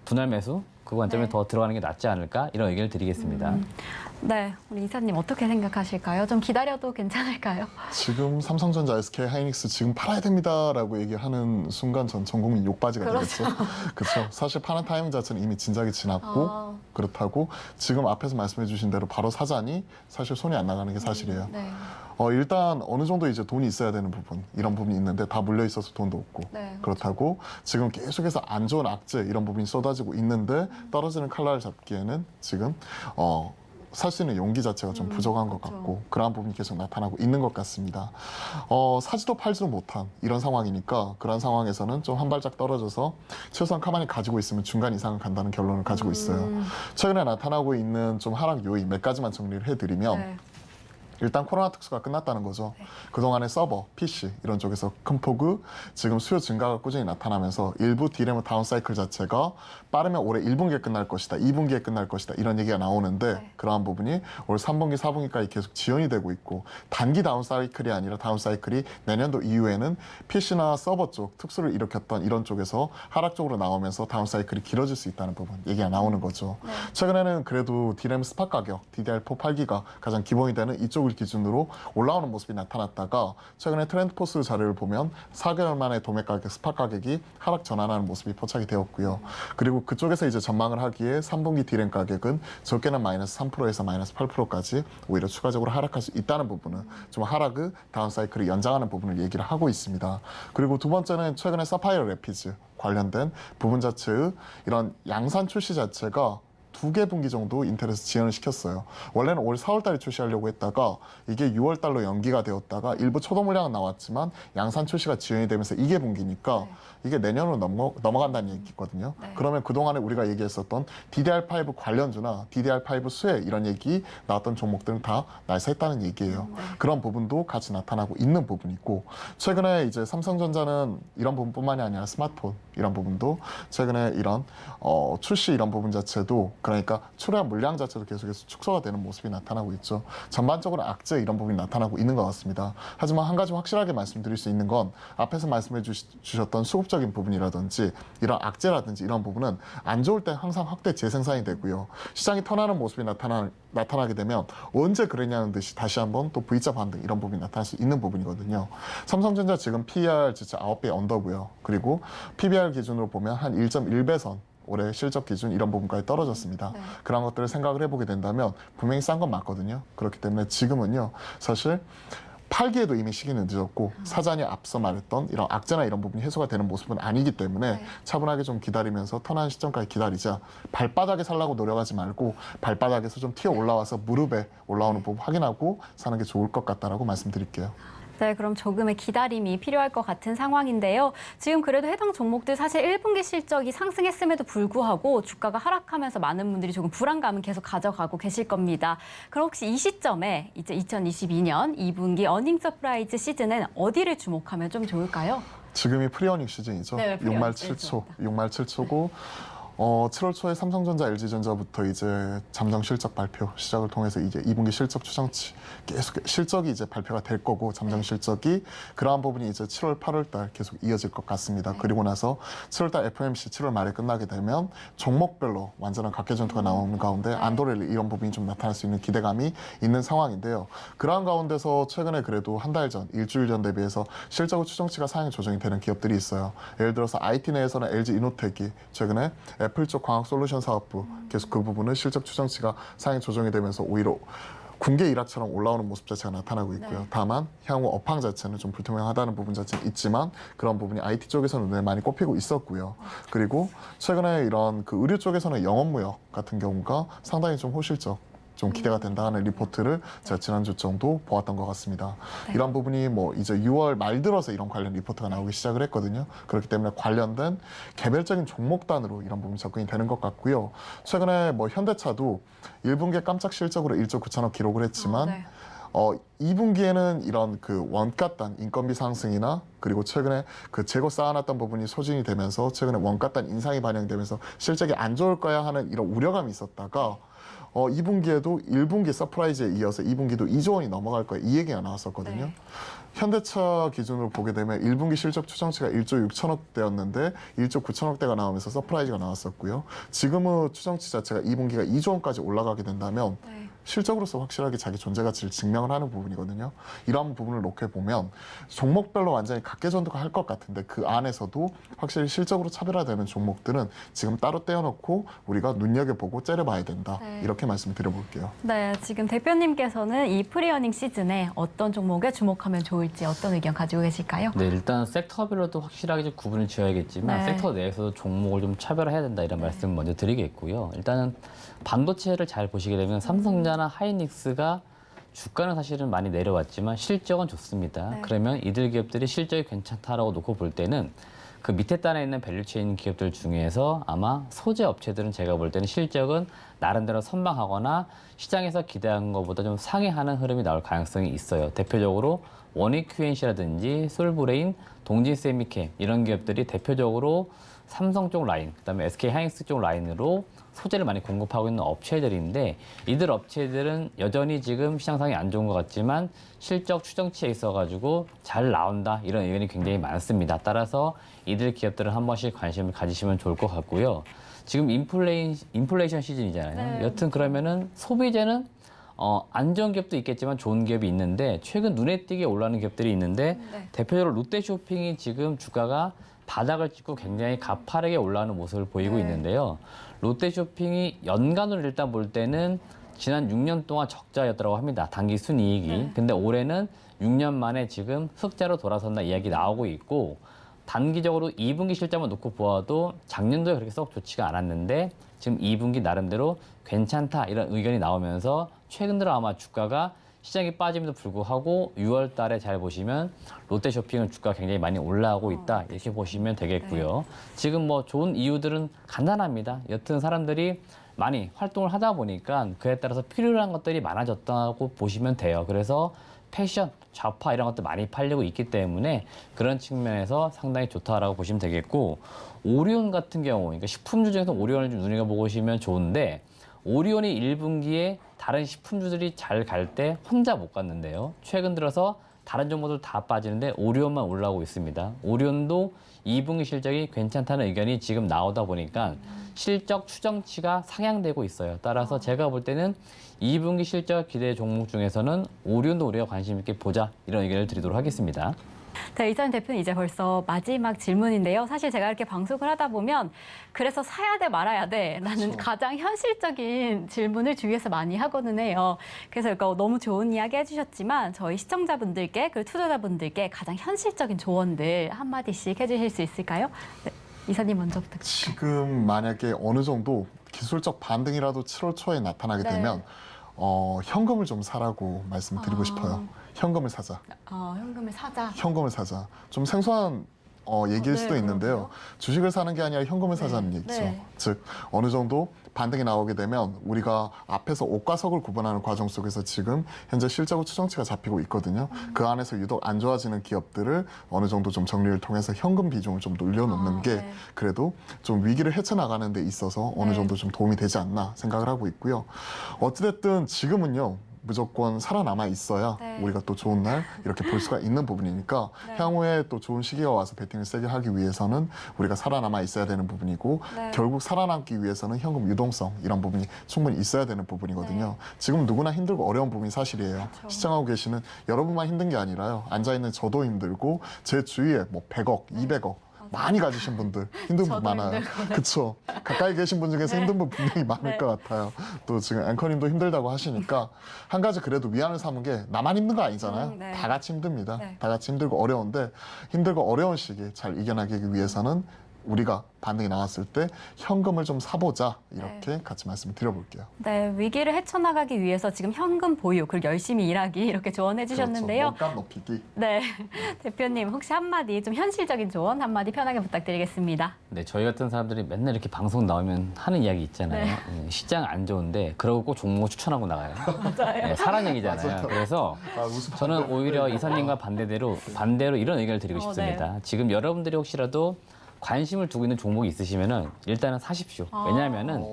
분할 매수 그 관점에 네. 더 들어가는 게 낫지 않을까 이런 의견을 드리겠습니다. 네, 우리 이사님 어떻게 생각하실까요? 좀 기다려도 괜찮을까요? 지금 삼성전자, SK 하이닉스 지금 팔아야 됩니다라고 얘기하는 순간 전 국민 욕바지가 되겠죠. 그렇죠. 사실 파는 타이밍 자체는 이미 진작에 지났고 그렇다고 지금 앞에서 말씀해 주신 대로 바로 사자니 사실 손이 안 나가는 게 사실이에요. 네. 일단 어느 정도 이제 돈이 있어야 되는 부분 이런 부분이 있는데 다 물려 있어서 돈도 없고 네, 그렇다고 지금 계속해서 안 좋은 악재 이런 부분이 쏟아지고 있는데 떨어지는 칼날을 잡기에는 지금 살 수 있는 용기 자체가 좀 부족한 것 그렇죠. 같고 그러한 부분이 계속 나타나고 있는 것 같습니다. 사지도 팔지도 못한 이런 상황이니까 그런 상황에서는 좀 한 발짝 떨어져서 최소한 가만히 가지고 있으면 중간 이상은 간다는 결론을 가지고 있어요. 최근에 나타나고 있는 좀 하락 요인 몇 가지만 정리를 해드리면 네. 일단 코로나 특수가 끝났다는 거죠. 그동안의 서버, PC 이런 쪽에서 큰 폭의 지금 수요 증가가 꾸준히 나타나면서 일부 D램의 다운 사이클 자체가 빠르면 올해 1분기에 끝날 것이다, 2분기에 끝날 것이다 이런 얘기가 나오는데 네. 그러한 부분이 올 3분기, 4분기까지 계속 지연이 되고 있고 단기 다운 사이클이 아니라 다운 사이클이 내년도 이후에는 PC나 서버 쪽 특수를 일으켰던 이런 쪽에서 하락 쪽으로 나오면서 다운 사이클이 길어질 수 있다는 부분 얘기가 나오는 거죠. 네. 최근에는 그래도 D램 스팟 가격, DDR4 8기가 가장 기본이 되는 이쪽을 기준으로 올라오는 모습이 나타났다가 최근에 트렌드포스 자료를 보면 4개월 만에 도매 가격, 스팟 가격이 하락 전환하는 모습이 포착이 되었고요. 그리고 그쪽에서 이제 전망을 하기에 3분기 D램 가격은 적게는 마이너스 3%에서 마이너스 8%까지 오히려 추가적으로 하락할 수 있다는 부분은 좀 하락의 다운 사이클을 연장하는 부분을 얘기를 하고 있습니다. 그리고 두 번째는 최근에 사파이어 래피즈 관련된 부분 자체의 이런 양산 출시 자체가 2개 분기 정도 인텔에서 지연을 시켰어요. 원래는 올 4월 달에 출시하려고 했다가 이게 6월 달로 연기가 되었다가 일부 초도 물량은 나왔지만 양산 출시가 지연이 되면서 2개 분기니까 이게 내년으로 넘어간다는 얘기거든요. 네. 그러면 그동안에 우리가 얘기했었던 DDR5 관련주나 DDR5 수혜 이런 얘기 나왔던 종목들은 다 날쌔했다는 얘기예요. 그런 부분도 같이 나타나고 있는 부분이고 최근에 이제 삼성전자는 이런 부분뿐만이 아니라 스마트폰 이런 부분도 최근에 이런 출시 이런 부분 자체도 그러니까 출하한 물량 자체도 계속해서 축소가 되는 모습이 나타나고 있죠. 전반적으로 악재 이런 부분이 나타나고 있는 것 같습니다. 하지만 한 가지 확실하게 말씀드릴 수 있는 건 앞에서 말씀해 주셨던 수급적인 부분이라든지 이런 악재라든지 이런 부분은 안 좋을 때 항상 확대 재생산이 되고요. 시장이 턴하는 모습이 나타나게 되면 언제 그랬냐는 듯이 다시 한번 또 V자 반등 이런 부분이 나타날 수 있는 부분이거든요. 삼성전자 지금 PER 진짜 9배 언더고요. 그리고 PBR 기준으로 보면 한 1.1배 선 올해 실적 기준 이런 부분까지 떨어졌습니다. 네. 그런 것들을 생각을 해보게 된다면 분명히 싼 건 맞거든요. 그렇기 때문에 지금은요. 사실 팔기에도 이미 시기는 늦었고 사전에 앞서 말했던 이런 악재나 이런 부분이 해소가 되는 모습은 아니기 때문에 네. 차분하게 좀 기다리면서 턴하는 시점까지 기다리자. 발바닥에 살라고 노력하지 말고 발바닥에서 좀 튀어 올라와서 무릎에 올라오는 부분 확인하고 사는 게 좋을 것 같다라고 말씀드릴게요. 네, 그럼 조금의 기다림이 필요할 것 같은 상황인데요. 지금 그래도 해당 종목들 사실 1분기 실적이 상승했음에도 불구하고 주가가 하락하면서 많은 분들이 조금 불안감은 계속 가져가고 계실 겁니다. 그럼 혹시 이 시점에 이제 2022년 2분기 어닝 서프라이즈 시즌엔 어디를 주목하면 좀 좋을까요? 지금이 프리어닝 시즌이죠. 네, 6말 프리어닝 7초. 6말 7초고 7월 초에 삼성전자, LG전자부터 이제 잠정 실적 발표 시작을 통해서 이제 2분기 실적 추정치 계속 실적이 이제 발표가 될 거고 잠정 실적이 그러한 부분이 이제 7월, 8월 달 계속 이어질 것 같습니다. 그리고 나서 7월 달 FOMC 7월 말에 끝나게 되면 종목별로 완전한 각계 전투가 나오는 가운데 안도렐리 이런 부분이 좀 나타날 수 있는 기대감이 있는 상황인데요. 그러한 가운데서 최근에 그래도 한 달 전, 일주일 전 대비해서 실적 추정치가 상향 조정이 되는 기업들이 있어요. 예를 들어서 IT 내에서는 LG 이노텍이 최근에 애플 쪽 광학 솔루션 사업부 계속 그 부분은 실적 추정치가 상향 조정이 되면서 오히려 군계 일학처럼 올라오는 모습 자체가 나타나고 있고요. 네. 다만 향후 업황 자체는 좀 불투명하다는 부분 자체는 있지만 그런 부분이 IT 쪽에서는 눈에 많이 꼽히고 있었고요. 그리고 최근에 이런 그 의류 쪽에서는 영업무역 같은 경우가 상당히 좀 호실적 좀 기대가 된다 하는 리포트를 제가 지난주 정도 보았던 것 같습니다. 네. 이런 부분이 뭐 이제 6월 말 들어서 이런 관련 리포트가 나오기 시작을 했거든요. 그렇기 때문에 관련된 개별적인 종목단으로 이런 부분이 접근이 되는 것 같고요. 최근에 뭐 현대차도 1분기에 깜짝 실적으로 1조 9천억 기록을 했지만 네. 2분기에는 이런 그 원가단 인건비 상승이나 그리고 최근에 그 재고 쌓아놨던 부분이 소진이 되면서 최근에 원가단 인상이 반영되면서 실적이 안 좋을 거야 하는 이런 우려감이 있었다가 2분기에도 1분기 서프라이즈에 이어서 2분기도 2조 원이 넘어갈 거야 이 얘기가 나왔었거든요. 네. 현대차 기준으로 보게 되면 1분기 실적 추정치가 1조 6천억대였는데 1조 9천억대가 나오면서 서프라이즈가 나왔었고요. 지금의 추정치 자체가 2분기가 2조 원까지 올라가게 된다면 네. 실적으로서 확실하게 자기 존재 가치를 증명을 하는 부분이거든요. 이런 부분을 놓게 보면 종목별로 완전히 각계전도가 할 것 같은데 그 안에서도 확실히 실적으로 차별화되는 종목들은 지금 따로 떼어놓고 우리가 눈여겨보고 째려봐야 된다. 네. 이렇게 말씀드려볼게요. 네, 지금 대표님께서는 이 프리어닝 시즌에 어떤 종목에 주목하면 좋을지 어떤 의견 가지고 계실까요? 네, 일단 섹터별로도 확실하게 좀 구분을 지어야겠지만 네. 섹터 내에서도 종목을 좀 차별화해야 된다 이런 말씀 먼저 드리겠고요. 일단은 반도체를 잘 보시게 되면 삼성전자나 하이닉스가 주가는 사실은 많이 내려왔지만 실적은 좋습니다. 네. 그러면 이들 기업들이 실적이 괜찮다라고 놓고 볼 때는 그 밑에 단에 있는 밸류체인 기업들 중에서 아마 소재 업체들은 제가 볼 때는 실적은 나름대로 선방하거나 시장에서 기대한 것보다 좀 상회하는 흐름이 나올 가능성이 있어요. 대표적으로 원익 QNC라든지 솔브레인, 동진세미캠 이런 기업들이 대표적으로 삼성 쪽 라인, 그다음에 SK 하이닉스 쪽 라인으로 소재를 많이 공급하고 있는 업체들인데 이들 업체들은 여전히 지금 시장 상황이 안 좋은 것 같지만 실적 추정치에 있어가지고 잘 나온다 이런 의견이 굉장히 많습니다. 따라서 이들 기업들은 한 번씩 관심을 가지시면 좋을 것 같고요. 지금 인플레이션 시즌이잖아요. 네. 여튼 그러면은 소비재는 안 좋은 기업도 있겠지만 좋은 기업이 있는데 최근 눈에 띄게 올라가는 기업들이 있는데 네. 대표적으로 롯데쇼핑이 지금 주가가 바닥을 찍고 굉장히 가파르게 올라가는 모습을 보이고 네. 있는데요. 롯데쇼핑이 연간으로 일단 볼 때는 지난 6년 동안 적자였다고 합니다. 단기 순이익이. 네. 근데 올해는 6년 만에 지금 흑자로 돌아선다 이야기 나오고 있고 단기적으로 2분기 실적만 놓고 보아도 작년도에 그렇게 썩 좋지가 않았는데 지금 2분기 나름대로 괜찮다 이런 의견이 나오면서 최근 들어 아마 주가가 시장이 빠짐에도 불구하고 6월 달에 잘 보시면 롯데쇼핑은 주가가 굉장히 많이 올라오고 있다 이렇게 보시면 되겠고요. 지금 뭐 좋은 이유들은 간단합니다. 여튼 사람들이 많이 활동을 하다 보니까 그에 따라서 필요한 것들이 많아졌다고 보시면 돼요. 그래서 패션, 좌파 이런 것들 많이 팔리고 있기 때문에 그런 측면에서 상당히 좋다라고 보시면 되겠고 오리온 같은 경우, 그러니까 식품주 중에서 오리온을 좀 눈여겨보시면 좋은데 오리온이 1분기에 다른 식품주들이 잘 갈 때 혼자 못 갔는데요. 최근 들어서 다른 종목들 다 빠지는데 오리온만 올라오고 있습니다. 오리온도 2분기 실적이 괜찮다는 의견이 지금 나오다 보니까 실적 추정치가 상향되고 있어요. 따라서 제가 볼 때는 2분기 실적 기대 종목 중에서는 오리온도 우리가 관심 있게 보자 이런 의견을 드리도록 하겠습니다. 네, 이찬희 대표는 이제 벌써 마지막 질문인데요. 사실 제가 이렇게 방송을 하다 보면 그래서 사야 돼 말아야 돼 라는 그렇죠. 가장 현실적인 질문을 주위에서 많이 하거든 해요. 그래서 그러니까 너무 좋은 이야기 해주셨지만 저희 시청자분들께 그리고 투자자분들께 가장 현실적인 조언들 한마디씩 해주실 수 있을까요? 네, 이사님 먼저 부탁드릴게요. 지금 만약에 어느 정도 기술적 반등이라도 7월 초에 나타나게 네. 되면 현금을 좀 사라고 말씀드리고 아. 싶어요. 현금을 사자. 현금을 사자. 현금을 사자. 좀 생소한 얘기일 네, 수도 있는데요. 그러게요. 주식을 사는 게 아니라 현금을 네, 사자는 얘기죠. 네. 즉 어느 정도 반등이 나오게 되면 우리가 앞에서 옥과 석을 구분하는 과정 속에서 지금 현재 실적의 추정치가 잡히고 있거든요. 그 안에서 유독 안 좋아지는 기업들을 어느 정도 좀 정리를 통해서 현금 비중을 좀 늘려놓는 게 네. 그래도 좀 위기를 헤쳐나가는 데 있어서 어느 네. 정도 좀 도움이 되지 않나 생각을 하고 있고요. 어찌됐든 지금은요. 무조건 살아남아 있어야 네. 우리가 또 좋은 날 이렇게 볼 수가 있는 부분이니까 네. 향후에 또 좋은 시기가 와서 베팅을 세게 하기 위해서는 우리가 살아남아 있어야 되는 부분이고 네. 결국 살아남기 위해서는 현금 유동성 이런 부분이 충분히 있어야 되는 부분이거든요. 지금 누구나 힘들고 어려운 부분이 사실이에요. 그렇죠. 시청하고 계시는 여러분만 힘든 게 아니라요. 앉아있는 저도 힘들고 제 주위에 뭐 100억, 200억 많이 가지신 분들 힘든 분 저도 많아요. 힘들고, 네. 그렇죠. 가까이 계신 분 중에서 네. 힘든 분 분명히 많을 네. 것 같아요. 또 지금 앵커님도 힘들다고 하시니까 한 가지 그래도 위안을 삼은 게 나만 힘든 거 아니잖아요. 네. 다 같이 힘듭니다. 네. 다 같이 힘들고 어려운데 힘들고 어려운 시기 잘 이겨나가기 위해서는 우리가 반등이 나왔을 때 현금을 좀 사보자 이렇게 같이 말씀을 드려볼게요. 네, 위기를 헤쳐나가기 위해서 지금 현금 보유 그리고 열심히 일하기 이렇게 조언해 주셨는데요. 그렇죠. 몸값 높이기. 네, 대표님 혹시 한마디 좀 현실적인 조언 한마디 편하게 부탁드리겠습니다. 네, 저희 같은 사람들이 맨날 이렇게 방송 나오면 하는 이야기 있잖아요. 시장 안 좋은데 그러고 꼭 종목 추천하고 나가요. 네, 사랑 얘기잖아요. 그래서 저는 오히려 이사님과 반대로 이런 의견을 드리고 싶습니다. 지금 여러분들이 혹시라도 관심을 두고 있는 종목이 있으시면은 일단은 사십시오. 왜냐하면은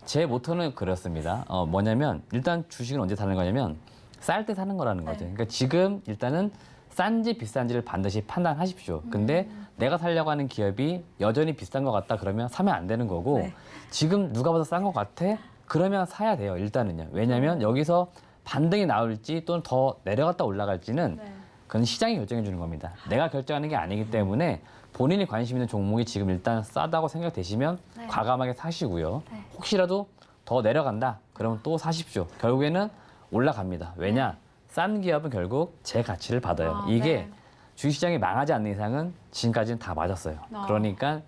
제 모토는 그렇습니다. 뭐냐면 일단 주식은 언제 사는 거냐면 쌀 때 사는 거라는 거죠. 그러니까 지금 일단은 싼지 비싼지를 반드시 판단하십시오. 근데 내가 살려고 하는 기업이 여전히 비싼 것 같다 그러면 사면 안 되는 거고 네. 지금 누가 봐도 싼 것 같아? 그러면 사야 돼요. 일단은요. 왜냐하면 여기서 반등이 나올지 또는 더 내려갔다 올라갈지는 그건 시장이 결정해 주는 겁니다. 내가 결정하는 게 아니기 때문에 본인이 관심 있는 종목이 지금 일단 싸다고 생각되시면 과감하게 사시고요. 혹시라도 더 내려간다 그러면 또 사십시오. 결국에는 올라갑니다. 왜냐? 싼 기업은 결국 제 가치를 받아요. 이게 주식시장이 망하지 않는 이상은 지금까지는 다 맞았어요. 그러니까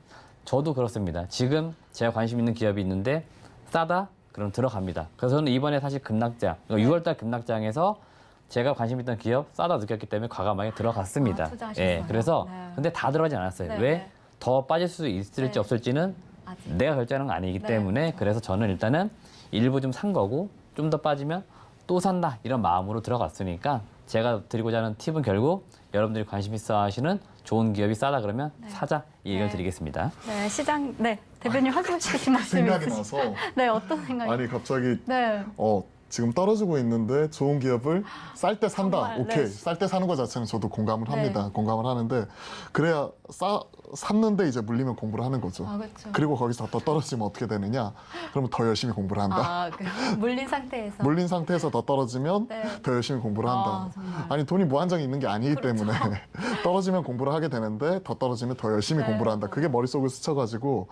저도 그렇습니다. 지금 제가 관심 있는 기업이 있는데 싸다? 그럼 들어갑니다. 그래서 저는 이번에 사실 급락장, 6월달 급락장에서 제가 관심 있던 기업 싸다 느꼈기 때문에 과감하게 들어갔습니다. 투자하셨어요. 그래서 근데 다 들어가지 않았어요. 왜? 더 빠질 수 있을지 없을지는 아직. 내가 결정하는 건 아니기 때문에 그래서 저는 일단은 일부 좀 산 거고 좀 더 빠지면 또 산다 이런 마음으로 들어갔으니까 제가 드리고자 하는 팁은 결국 여러분들이 관심 있어 하시는 좋은 기업이 싸다 그러면 사자 이 얘기를 드리겠습니다. 네, 시장 대표님 하고 싶으신 말씀이 생각이 있으시죠? 나서 네, 어떤 생각이? 아니 갑자기 네. 지금 떨어지고 있는데 좋은 기업을 쌀 때 산다. 정말, 오케이. 네. 쌀 때 사는 것 자체는 저도 공감을 합니다. 공감을 하는데 그래야 샀는데 이제 물리면 공부를 하는 거죠. 그렇죠. 그리고 거기서 더 떨어지면 어떻게 되느냐? 그러면 더 열심히 공부를 한다. 물린 상태에서. 물린 상태에서 더 떨어지면 더 열심히 공부를 한다. 정말. 아니 돈이 무한정이 있는 게 아니기 때문에 떨어지면 공부를 하게 되는데 더 떨어지면 더 열심히 공부를 한다. 그게 머릿속을 스쳐가지고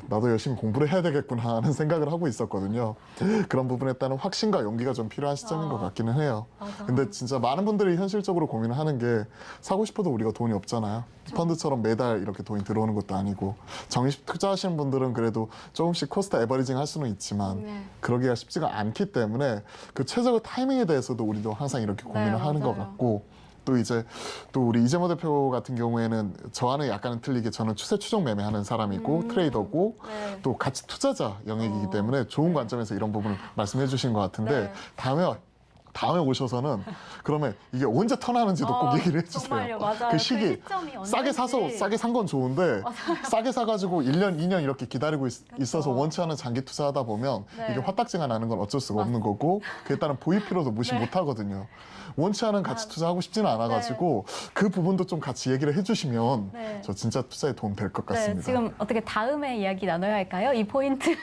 나도 열심히 공부를 해야 되겠구나 하는 생각을 하고 있었거든요. 그런 부분에 따른 확신과 용기가 좀 필요한 시점인 것 같기는 해요. 근데 진짜 많은 분들이 현실적으로 고민을 하는 게 사고 싶어도 우리가 돈이 없잖아요. 펀드처럼 매달 이렇게 돈이 들어오는 것도 아니고 정식 투자하시는 분들은 그래도 조금씩 코스트 에버리징 할 수는 있지만 그러기가 쉽지가 않기 때문에 그 최적의 타이밍에 대해서도 우리도 항상 이렇게 고민을 하는 것 같고 또 이제 또 우리 이재모 대표 같은 경우에는 저와는 약간은 틀리게 저는 추세 추종 매매하는 사람이고 트레이더고 또 가치 투자자 영역이기 때문에 좋은 관점에서 이런 부분을 말씀해 주신 것 같은데 다음에 오셔서는 그러면 이게 언제 턴하는지도 꼭 얘기를 해주세요. 정말요, 맞아요. 그 시기 시점이 싸게 사서 싸게 산 건 좋은데 싸게 사가지고 1년, 2년 이렇게 기다리고 있어서 원치 않은 장기 투자하다 보면 이게 화딱지가 나는 건 어쩔 수가 없는 거고 그에 따른 보유 필요도 무시 못 하거든요. 원치 않은 가치 투자하고 싶지는 않아가지고 그 부분도 좀 같이 얘기를 해주시면 저 진짜 투자에 도움 될 것 같습니다. 지금 어떻게 다음에 이야기 나눠야 할까요? 이 포인트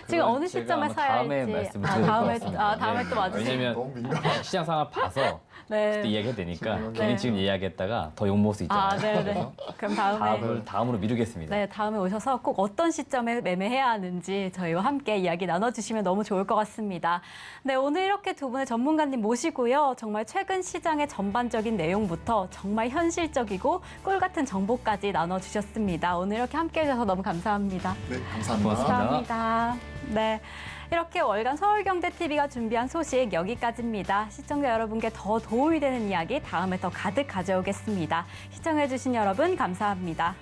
지금 어느 시점에 사야 다음에 할지. 말씀을 드릴 것 같습니다. 다음에 또 맞으시죠. 왜냐면 너무 민감해. 시장 상황 봐서 그때 이야기해야 되니까 괜히 지금 이야기했다가 더 욕먹을 수 있잖아요. 네네. 그럼 다음으로 미루겠습니다. 네, 다음에 오셔서 꼭 어떤 시점에 매매해야 하는지 저희와 함께 이야기 나눠주시면 너무 좋을 것 같습니다. 네, 오늘 이렇게 두 분의 전문가님 모시고요. 정말 최근 시장의 전반적인 내용부터 정말 현실적이고 꿀 같은 정보까지 나눠주셨습니다. 오늘 이렇게 함께 해주셔서 너무 감사합니다. 네, 감사합니다. 고맙습니다. 감사합니다. 네. 이렇게 월간 서울경제TV가 준비한 소식 여기까지입니다. 시청자 여러분께 더 도움이 되는 이야기 다음에 더 가득 가져오겠습니다. 시청해주신 여러분 감사합니다.